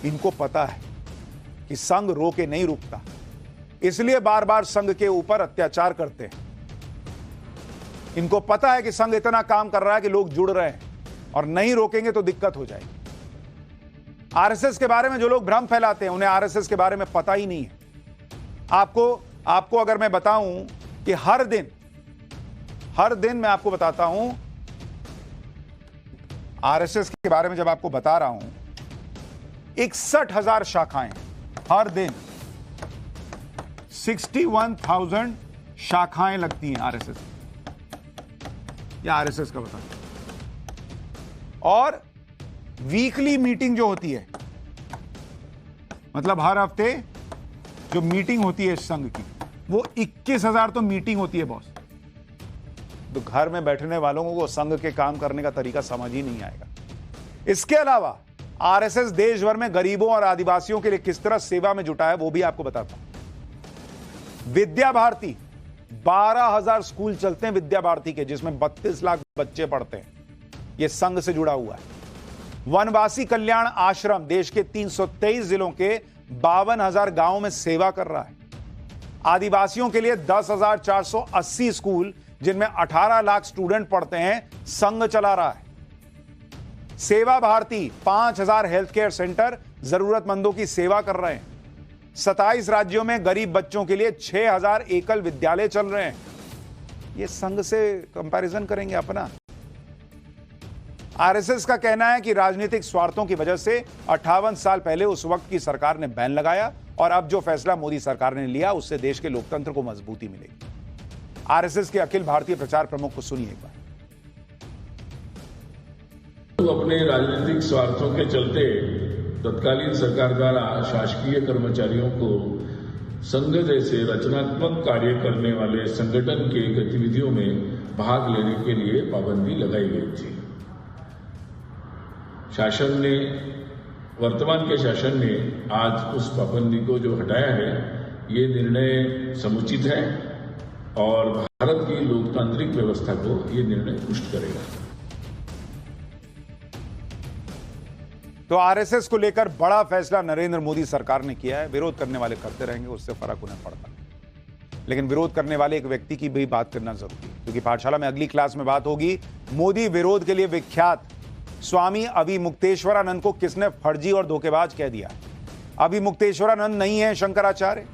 इनको पता है कि संघ रोके नहीं रुकता, इसलिए बार बार संघ के ऊपर अत्याचार करते हैं। इनको पता है कि संघ इतना काम कर रहा है कि लोग जुड़ रहे हैं और नहीं रोकेंगे तो दिक्कत हो जाएगी। आरएसएस के बारे में जो लोग भ्रम फैलाते हैं, उन्हें आरएसएस के बारे में पता ही नहीं है। आपको अगर मैं बताऊं कि हर दिन मैं आपको बताता हूं, आरएसएस के बारे में जब आपको बता रहा हूं, 61,000 शाखाएं हर दिन, 61,000 शाखाएं लगती हैं आरएसएस। या आरएसएस का बताता और वीकली मीटिंग जो होती है, मतलब हर हफ्ते जो मीटिंग होती है संघ की, वो 21,000 तो मीटिंग होती है बॉस। तो घर में बैठने वालों को संघ के काम करने का तरीका समझ ही नहीं आएगा। इसके अलावा आरएसएस देश भर में गरीबों और आदिवासियों के लिए किस तरह सेवा में जुटा है वो भी आपको बताता हूं। विद्या भारती, 12,000 स्कूल चलते हैं विद्या भारती के, जिसमें 32 लाख बच्चे पढ़ते हैं। यह संघ से जुड़ा हुआ है। वनवासी कल्याण आश्रम देश के 323 जिलों के 52,000 गांवों में सेवा कर रहा है। आदिवासियों के लिए 10,480 स्कूल, जिनमें 18 लाख स्टूडेंट पढ़ते हैं, संघ चला रहा है। सेवा भारती 5,000 हेल्थ केयर सेंटर जरूरतमंदों की सेवा कर रहे हैं। 27 राज्यों में गरीब बच्चों के लिए 6,000 एकल विद्यालय चल रहे हैं। ये संघ से कंपैरिजन करेंगे अपना। आरएसएस का कहना है कि राजनीतिक स्वार्थों की वजह से 58 साल पहले उस वक्त की सरकार ने बैन लगाया और अब जो फैसला मोदी सरकार ने लिया उससे देश के लोकतंत्र को मजबूती मिलेगी। आरएसएस के अखिल भारतीय प्रचार प्रमुख को सुनिए एक बार। अपने राजनीतिक स्वार्थों के चलते तत्कालीन सरकार द्वारा शासकीय कर्मचारियों को संघ जैसे रचनात्मक कार्य करने वाले संगठन के गतिविधियों में भाग लेने के लिए पाबंदी लगाई गई थी। शासन ने, वर्तमान के शासन ने आज उस पाबंदी को जो हटाया है, ये निर्णय समुचित है और भारत की लोकतांत्रिक व्यवस्था को ये निर्णय पुष्ट करेगा। तो आरएसएस को लेकर बड़ा फैसला नरेंद्र मोदी सरकार ने किया है। विरोध करने वाले करते रहेंगे, उससे फर्क उन्हें पड़ता, लेकिन विरोध करने वाले एक व्यक्ति की भी बात करना जरूरी है, क्योंकि पाठशाला में अगली क्लास में बात होगी मोदी विरोध के लिए विख्यात स्वामी अभिमुक्तेश्वरानंद को किसने फर्जी और धोखेबाज कह दिया। अभिमुक्तेश्वरानंद नहीं है शंकराचार्य।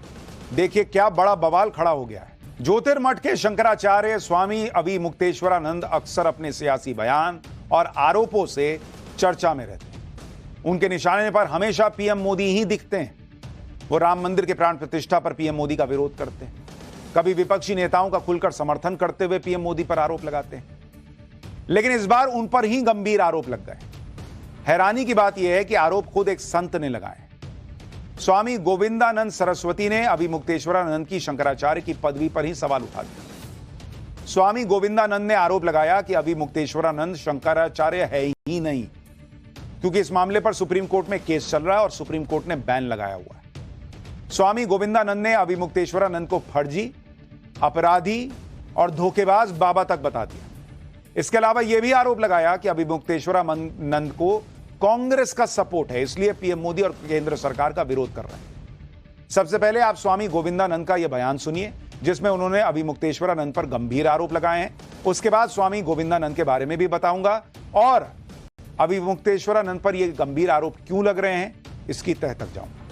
देखिए क्या बड़ा बवाल खड़ा हो गया है। ज्योतिर्मठ के शंकराचार्य स्वामी अभिमुक्तेश्वरानंद अक्सर अपने सियासी बयान और आरोपों से चर्चा में रहते हैं। उनके निशाने पर हमेशा पीएम मोदी ही दिखते हैं। वो राम मंदिर के प्राण प्रतिष्ठा पर पीएम मोदी का विरोध करते हैं, कभी विपक्षी नेताओं का खुलकर समर्थन करते हुए पीएम मोदी पर आरोप लगाते हैं, लेकिन इस बार उन पर ही गंभीर आरोप लग गए। हैरानी की बात यह है कि आरोप खुद एक संत ने लगाए। स्वामी गोविंदानंद सरस्वती ने अभिमुक्तेश्वरानंद की शंकराचार्य की पदवी पर ही सवाल उठा दिया। स्वामी गोविंदानंद ने आरोप लगाया कि अभिमुक्तेश्वरानंद शंकराचार्य है ही नहीं, क्योंकि इस मामले पर सुप्रीम कोर्ट में केस चल रहा है और सुप्रीम कोर्ट ने बैन लगाया हुआ है। स्वामी गोविंदानंद ने अभिमुक्तेश्वरानंद को फर्जी, अपराधी और धोखेबाज बाबा तक बता दिया। इसके अलावा यह भी आरोप लगाया कि अभिमुक्तेश्वरानंद को कांग्रेस का सपोर्ट है, इसलिए पीएम मोदी और केंद्र सरकार का विरोध कर रहे हैं। सबसे पहले आप स्वामी गोविंदानंद का यह बयान सुनिए, जिसमें उन्होंने अभिमुक्तेश्वरानंद पर गंभीर आरोप लगाए हैं। उसके बाद स्वामी गोविंदानंद के बारे में भी बताऊंगा और अभिमुक्तेश्वरानंद पर यह गंभीर आरोप क्यों लग रहे हैं, इसकी तह तक जाऊंगा।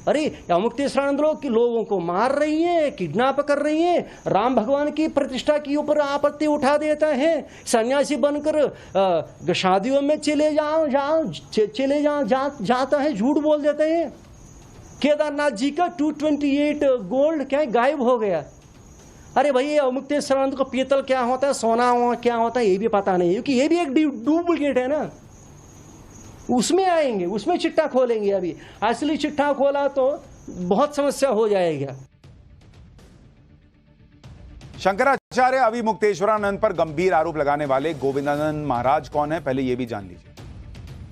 अरे अभिमुक्तेश्वरानंद लोगों को मार रही है, किडनैप कर रही है, राम भगवान की प्रतिष्ठा के ऊपर आपत्ति उठा देता है, सन्यासी बनकर शादियों में चले जाता है, झूठ बोल देते हैं। केदारनाथ जी का 228 गोल्ड क्या गायब हो गया। अरे भाई ये अभिमुक्तेश्वरानंद को पीतल क्या होता है, सोना क्या होता है, ये भी पता नहीं, क्योंकि ये भी एक डुप्लीकेट है ना। उसमें आएंगे, उसमें चिट्ठा खोलेंगे। अभी असली चिट्ठा खोला तो बहुत समस्या हो जाएगा। शंकराचार्य अभिमुक्तेश्वरानंद पर गंभीर आरोप लगाने वाले गोविंदानंद महाराज कौन है, पहले यह भी जान लीजिए।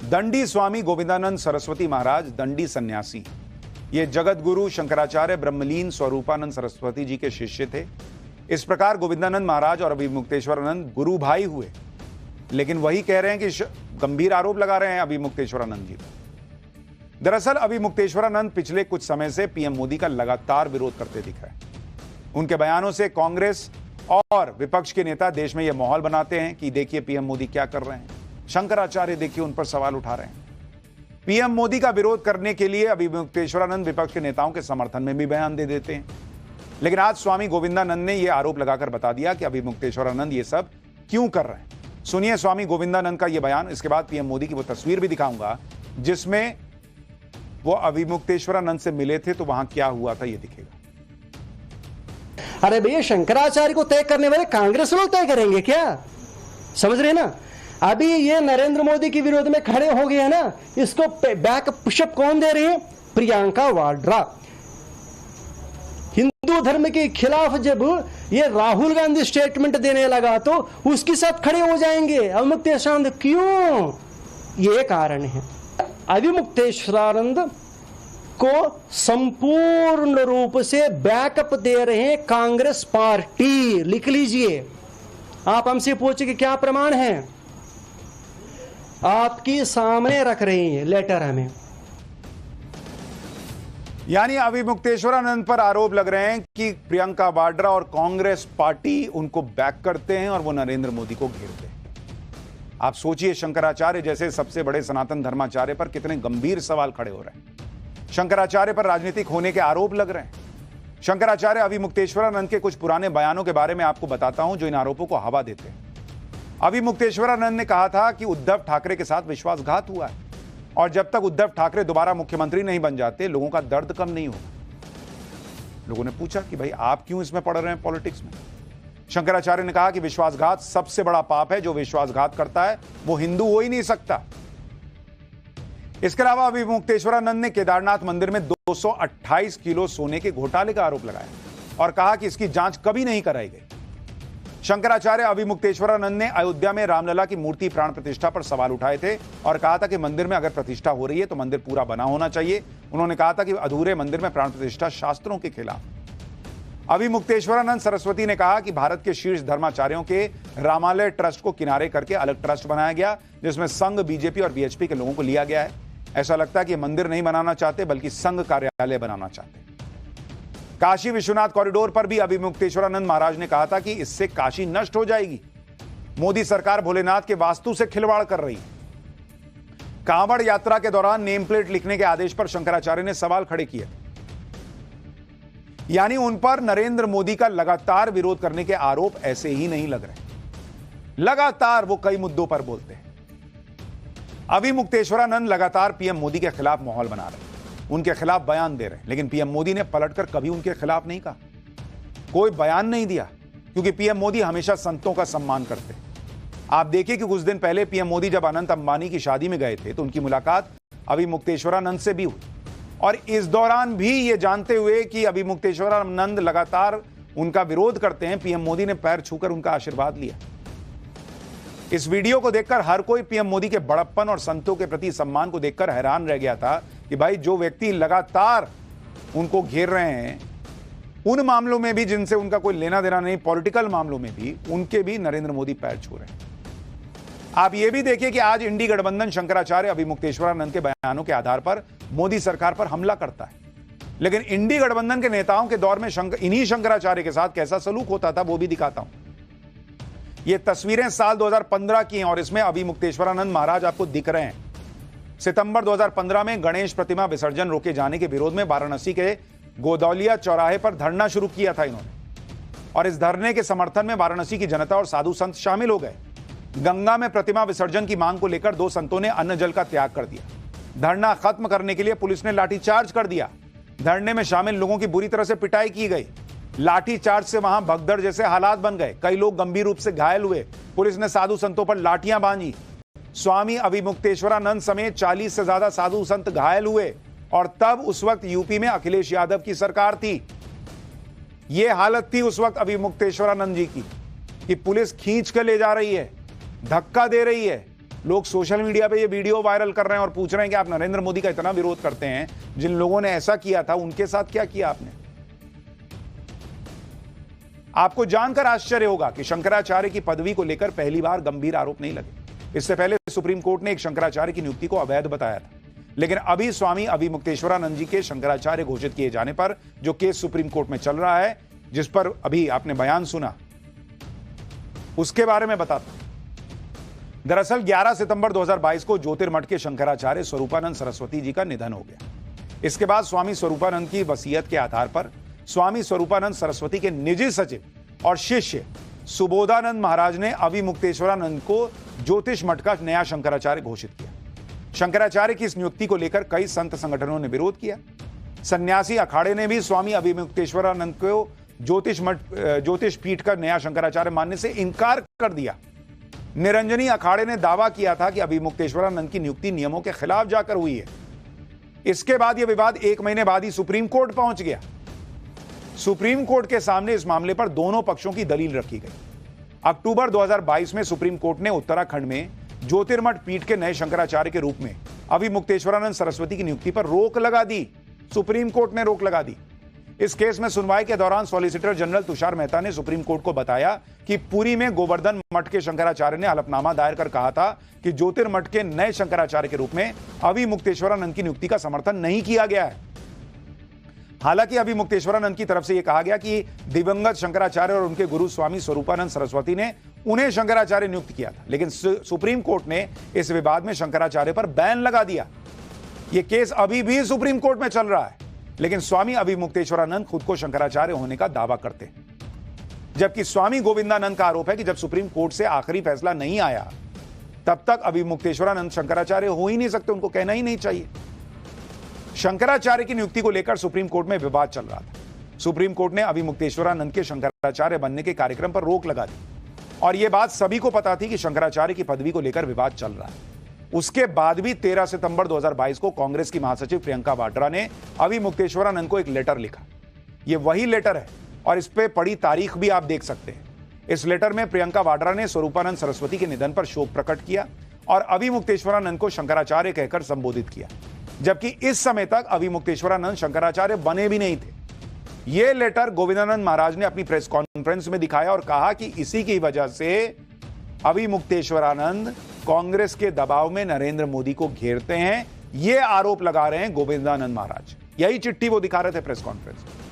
दंडी स्वामी गोविंदानंद सरस्वती महाराज दंडी सन्यासी, ये जगत गुरु शंकराचार्य ब्रह्मलीन स्वरूपानंद सरस्वती जी के शिष्य थे। इस प्रकार गोविंदानंद महाराज और अभिमुक्तेश्वरानंद गुरु भाई हुए, लेकिन वही कह रहे हैं कि गंभीर आरोप लगा रहे हैं अभिमुक्तेश्वरानंद जी पर। दरअसल अभिमुक्तेश्वरानंद पिछले कुछ समय से पीएम मोदी का लगातार विरोध करते दिख रहे हैं। उनके बयानों से कांग्रेस और विपक्ष के नेता देश में यह माहौल बनाते हैं कि देखिए पीएम मोदी क्या कर रहे हैं, शंकराचार्य देखिए उन पर सवाल उठा रहे हैं। पीएम मोदी का विरोध करने के लिए अभिमुक्तेश्वरानंद विपक्ष के नेताओं के समर्थन में भी बयान दे देते हैं, लेकिन आज स्वामी गोविंदानंद ने यह आरोप लगाकर बता दिया कि अभिमुक्तेश्वरानंद ये सब क्यों कर रहे हैं। सुनिए स्वामी गोविंदानंद का यह बयान, इसके बाद पीएम मोदी की वो तस्वीर भी दिखाऊंगा जिसमें वो अभिमुक्तेश्वरानंद से मिले थे, तो वहां क्या हुआ था ये दिखेगा। अरे भैया शंकराचार्य को तय करने वाले कांग्रेस लोग तय करेंगे क्या, समझ रहे ना। अभी ये नरेंद्र मोदी के विरोध में खड़े हो गए हैं ना, इसको बैक पुशअप कौन दे रही है, प्रियंका वाड्रा। हिंदू धर्म के खिलाफ जब ये राहुल गांधी स्टेटमेंट देने लगा तो उसके साथ खड़े हो जाएंगे अभिमुक्तेश्वरानंद। क्यों, ये कारण है अभिमुक्तेश्वरानंद को संपूर्ण रूप से बैकअप दे रहे हैं कांग्रेस पार्टी। लिख लीजिए, आप हमसे पूछे कि क्या प्रमाण है, आपके सामने रख रहे हैं लेटर हमें। यानी अभिमुक्तेश्वरानंद पर आरोप लग रहे हैं कि प्रियंका वाड्रा और कांग्रेस पार्टी उनको बैक करते हैं और वो नरेंद्र मोदी को घेरते हैं। आप सोचिए शंकराचार्य जैसे सबसे बड़े सनातन धर्माचार्य पर कितने गंभीर सवाल खड़े हो रहे हैं। शंकराचार्य पर राजनीतिक होने के आरोप लग रहे हैं। शंकराचार्य अभिमुक्तेश्वरानंद के कुछ पुराने बयानों के बारे में आपको बताता हूं जो इन आरोपों को हवा देते हैं। अभिमुक्तेश्वरानंद ने कहा था कि उद्धव ठाकरे के साथ विश्वासघात हुआ है और जब तक उद्धव ठाकरे दोबारा मुख्यमंत्री नहीं बन जाते लोगों का दर्द कम नहीं होगा। लोगों ने पूछा कि भाई आप क्यों इसमें पड़ रहे हैं पॉलिटिक्स में। शंकराचार्य ने कहा कि विश्वासघात सबसे बड़ा पाप है, जो विश्वासघात करता है वो हिंदू हो ही नहीं सकता। इसके अलावा अभिमुक्तेश्वरानंद ने केदारनाथ मंदिर में 228 किलो सोने के घोटाले का आरोप लगाया और कहा कि इसकी जांच कभी नहीं कराई गई। शंकराचार्य अभिमुक्तेश्वरानंद ने अयोध्या में रामलला की मूर्ति प्राण प्रतिष्ठा पर सवाल उठाए थे और कहा था कि मंदिर में अगर प्रतिष्ठा हो रही है तो मंदिर पूरा बना होना चाहिए। उन्होंने कहा था कि अधूरे मंदिर में प्राण प्रतिष्ठा शास्त्रों के खिलाफ। अभिमुक्तेश्वरानंद सरस्वती ने कहा कि भारत के शीर्ष धर्माचार्यों के रामालय ट्रस्ट को किनारे करके अलग ट्रस्ट बनाया गया, जिसमें संघ, बीजेपी और बीएचपी के लोगों को लिया गया है। ऐसा लगता है कि मंदिर नहीं बनाना चाहते बल्कि संघ कार्यालय बनाना चाहते। काशी विश्वनाथ कॉरिडोर पर भी अभिमुक्तेश्वरानंद महाराज ने कहा था कि इससे काशी नष्ट हो जाएगी। मोदी सरकार भोलेनाथ के वास्तु से खिलवाड़ कर रही है। कांवड़ यात्रा के दौरान नेम प्लेट लिखने के आदेश पर शंकराचार्य ने सवाल खड़े किए, यानी उन पर नरेंद्र मोदी का लगातार विरोध करने के आरोप ऐसे ही नहीं लग रहे। लगातार वो कई मुद्दों पर बोलते हैं। अभिमुक्तेश्वरानंद लगातार पीएम मोदी के खिलाफ माहौल बना रहे हैं, उनके खिलाफ बयान दे रहे हैं, लेकिन पीएम मोदी ने पलटकर कभी उनके खिलाफ नहीं कहा, कोई बयान नहीं दिया, क्योंकि पीएम मोदी हमेशा संतों का सम्मान करते हैं। आप देखिए कि कुछ दिन पहले पीएम मोदी जब अनंत अंबानी की शादी में गए थे तो उनकी मुलाकात अभिमुक्तेश्वरानंद से भी हुई, और इस दौरान भी ये जानते हुए कि अभिमुक्तेश्वरानंद लगातार उनका विरोध करते हैं, पीएम मोदी ने पैर छूकर उनका आशीर्वाद लिया। इस वीडियो को देखकर हर कोई पीएम मोदी के बड़प्पन और संतों के प्रति सम्मान को देखकर हैरान रह गया था कि भाई जो व्यक्ति लगातार उनको घेर रहे हैं, उन मामलों में भी जिनसे उनका कोई लेना देना नहीं, पॉलिटिकल मामलों में भी उनके भी नरेंद्र मोदी पैर छू रहे हैं। आप ये भी देखिए कि आज इंडी गठबंधन शंकराचार्य अभिमुक्तेश्वरानंद के बयानों के आधार पर मोदी सरकार पर हमला करता है, लेकिन इंडी गठबंधन के नेताओं के दौर में इन्हीं शंकराचार्य के साथ कैसा सलूक होता था वो भी दिखाता हूं। ये तस्वीरें साल 2015 की हैं और इसमें अभिमुक्तेश्वरानंद महाराज आपको दिख रहे हैं। सितंबर 2015 में गणेश प्रतिमा विसर्जन रोके जाने के विरोध में वाराणसी के गोदौलिया चौराहे पर धरना शुरू किया था इन्होंने, और इस धरने के समर्थन में वाराणसी की जनता और साधु संत शामिल हो गए। गंगा में प्रतिमा विसर्जन की मांग को लेकर दो संतों ने अन्न जल का त्याग कर दिया। धरना खत्म करने के लिए पुलिस ने लाठीचार्ज कर दिया। धरने में शामिल लोगों की बुरी तरह से पिटाई की गई। लाठीचार्ज से वहां भगदड़ जैसे हालात बन गए, कई लोग गंभीर रूप से घायल हुए। पुलिस ने साधु संतों पर लाठियां बांधी। स्वामी अभिमुक्तेश्वरानंद समेत 40 से ज्यादा साधु संत घायल हुए, और तब उस वक्त यूपी में अखिलेश यादव की सरकार थी। यह हालत थी उस वक्त अभिमुक्तेश्वरानंद जी की कि पुलिस खींच कर ले जा रही है, धक्का दे रही है। लोग सोशल मीडिया पे ये वीडियो वायरल कर रहे हैं और पूछ रहे हैं कि आप नरेंद्र मोदी का इतना विरोध करते हैं, जिन लोगों ने ऐसा किया था उनके साथ क्या किया आपने। आपको जानकर आश्चर्य होगा कि शंकराचार्य की पदवी को लेकर पहली बार गंभीर आरोप नहीं लगे। इससे पहले सुप्रीम कोर्ट ने एक शंकराचार्य की नियुक्ति को अवैध बताया था, लेकिन अभी स्वामी अभिमुक्तेश्वरानंद जी के शंकराचार्य घोषित किए जाने पर जो केस सुप्रीम कोर्ट में चल रहा है, जिस पर अभी आपने बयान सुना, उसके बारे में बताता हूं। दरअसल 11 सितंबर 2022 को ज्योतिर्मठ के शंकराचार्य स्वरूपानंद सरस्वती जी का निधन हो गया। इसके बाद स्वामी स्वरूपानंद की वसीयत के आधार पर स्वामी स्वरूपानंद सरस्वती के निजी सचिव और शिष्य सुबोधानंद महाराज ने अभिमुक्तेश्वरानंद को ज्योतिष मठ का नया शंकराचार्य घोषित किया। शंकराचार्य की इस नियुक्ति को लेकर कई संत संगठनों ने विरोध किया। सन्यासी अखाड़े ने भी स्वामी अभिमुक्तेश्वरानंद को ज्योतिष पीठ का नया शंकराचार्य मानने से इनकार कर दिया। निरंजनी अखाड़े ने दावा किया था कि अभिमुक्तेश्वरानंद की नियुक्ति नियमों के खिलाफ जाकर हुई है। इसके बाद यह विवाद 1 महीने बाद ही सुप्रीम कोर्ट पहुंच गया। सुप्रीम कोर्ट के सामने इस मामले पर दोनों पक्षों की दलील रखी गई। अक्टूबर 2022 में सुप्रीम कोर्ट ने उत्तराखंड में ज्योतिर्मठ पीठ के नए शंकराचार्य के रूप में अभिमुक्तेश्वरानंद सरस्वती की नियुक्ति पर रोक लगा दी। सुप्रीम कोर्ट ने रोक लगा दी। इस केस में सुनवाई के दौरान सॉलिसिटर जनरल तुषार मेहता ने सुप्रीम कोर्ट को बताया कि पुरी में गोवर्धन मठ के शंकराचार्य ने हलफनामा दायर कर कहा था कि ज्योतिर्मठ के नए शंकराचार्य के रूप में अभिमुक्तेश्वरानंद की नियुक्ति का समर्थन नहीं किया गया है। हालांकि अभिमुक्तेश्वरानंद की तरफ से यह कहा गया कि दिवंगत शंकराचार्य और उनके गुरु स्वामी स्वरूपानंद सरस्वती ने उन्हें शंकराचार्य नियुक्त किया था, लेकिन सुप्रीम कोर्ट ने इस विवाद में शंकराचार्य पर बैन लगा दिया। यह केस अभी भी सुप्रीम कोर्ट में चल रहा है, लेकिन स्वामी अभिमुक्तेश्वरानंद खुद को शंकराचार्य होने का दावा करते हैं, जबकि स्वामी गोविंदानंद का आरोप है कि जब सुप्रीम कोर्ट से आखिरी फैसला नहीं आया तब तक अभिमुक्तेश्वरानंद शंकराचार्य हो ही नहीं सकते, उनको कहना ही नहीं चाहिए। शंकराचार्य की नियुक्ति को लेकर सुप्रीम कोर्ट में विवाद चल रहा था। सुप्रीम कोर्ट ने अभिमुक्तेश्वरानंद के शंकराचार्य बनने के कार्यक्रम पर रोक लगा दी, और यह बात सभी को पता थी कि शंकराचार्य की पदवी को लेकर विवाद चल रहा है। उसके बाद भी 13 सितंबर 2022 को कांग्रेस की महासचिव प्रियंका वाड्रा ने अभिमुक्तेश्वरानंद को एक लेटर लिखा। यह वही लेटर है और इस पे पड़ी तारीख भी आप देख सकते हैं। इस लेटर में प्रियंका वाड्रा ने स्वरूपानंद सरस्वती के निधन पर शोक प्रकट किया और अविमुक्तेश्वरानंद को शंकराचार्य कहकर संबोधित किया, जबकि इस समय तक अविमुक्तेश्वरानंद शंकराचार्य बने भी नहीं थे। यह लेटर गोविंदानंद महाराज ने अपनी प्रेस कॉन्फ्रेंस में दिखाया और कहा कि इसी की वजह से अविमुक्तेश्वरानंद कांग्रेस के दबाव में नरेंद्र मोदी को घेरते हैं। यह आरोप लगा रहे हैं गोविंदानंद महाराज। यही चिट्ठी वो दिखा रहे थे प्रेस कॉन्फ्रेंस में।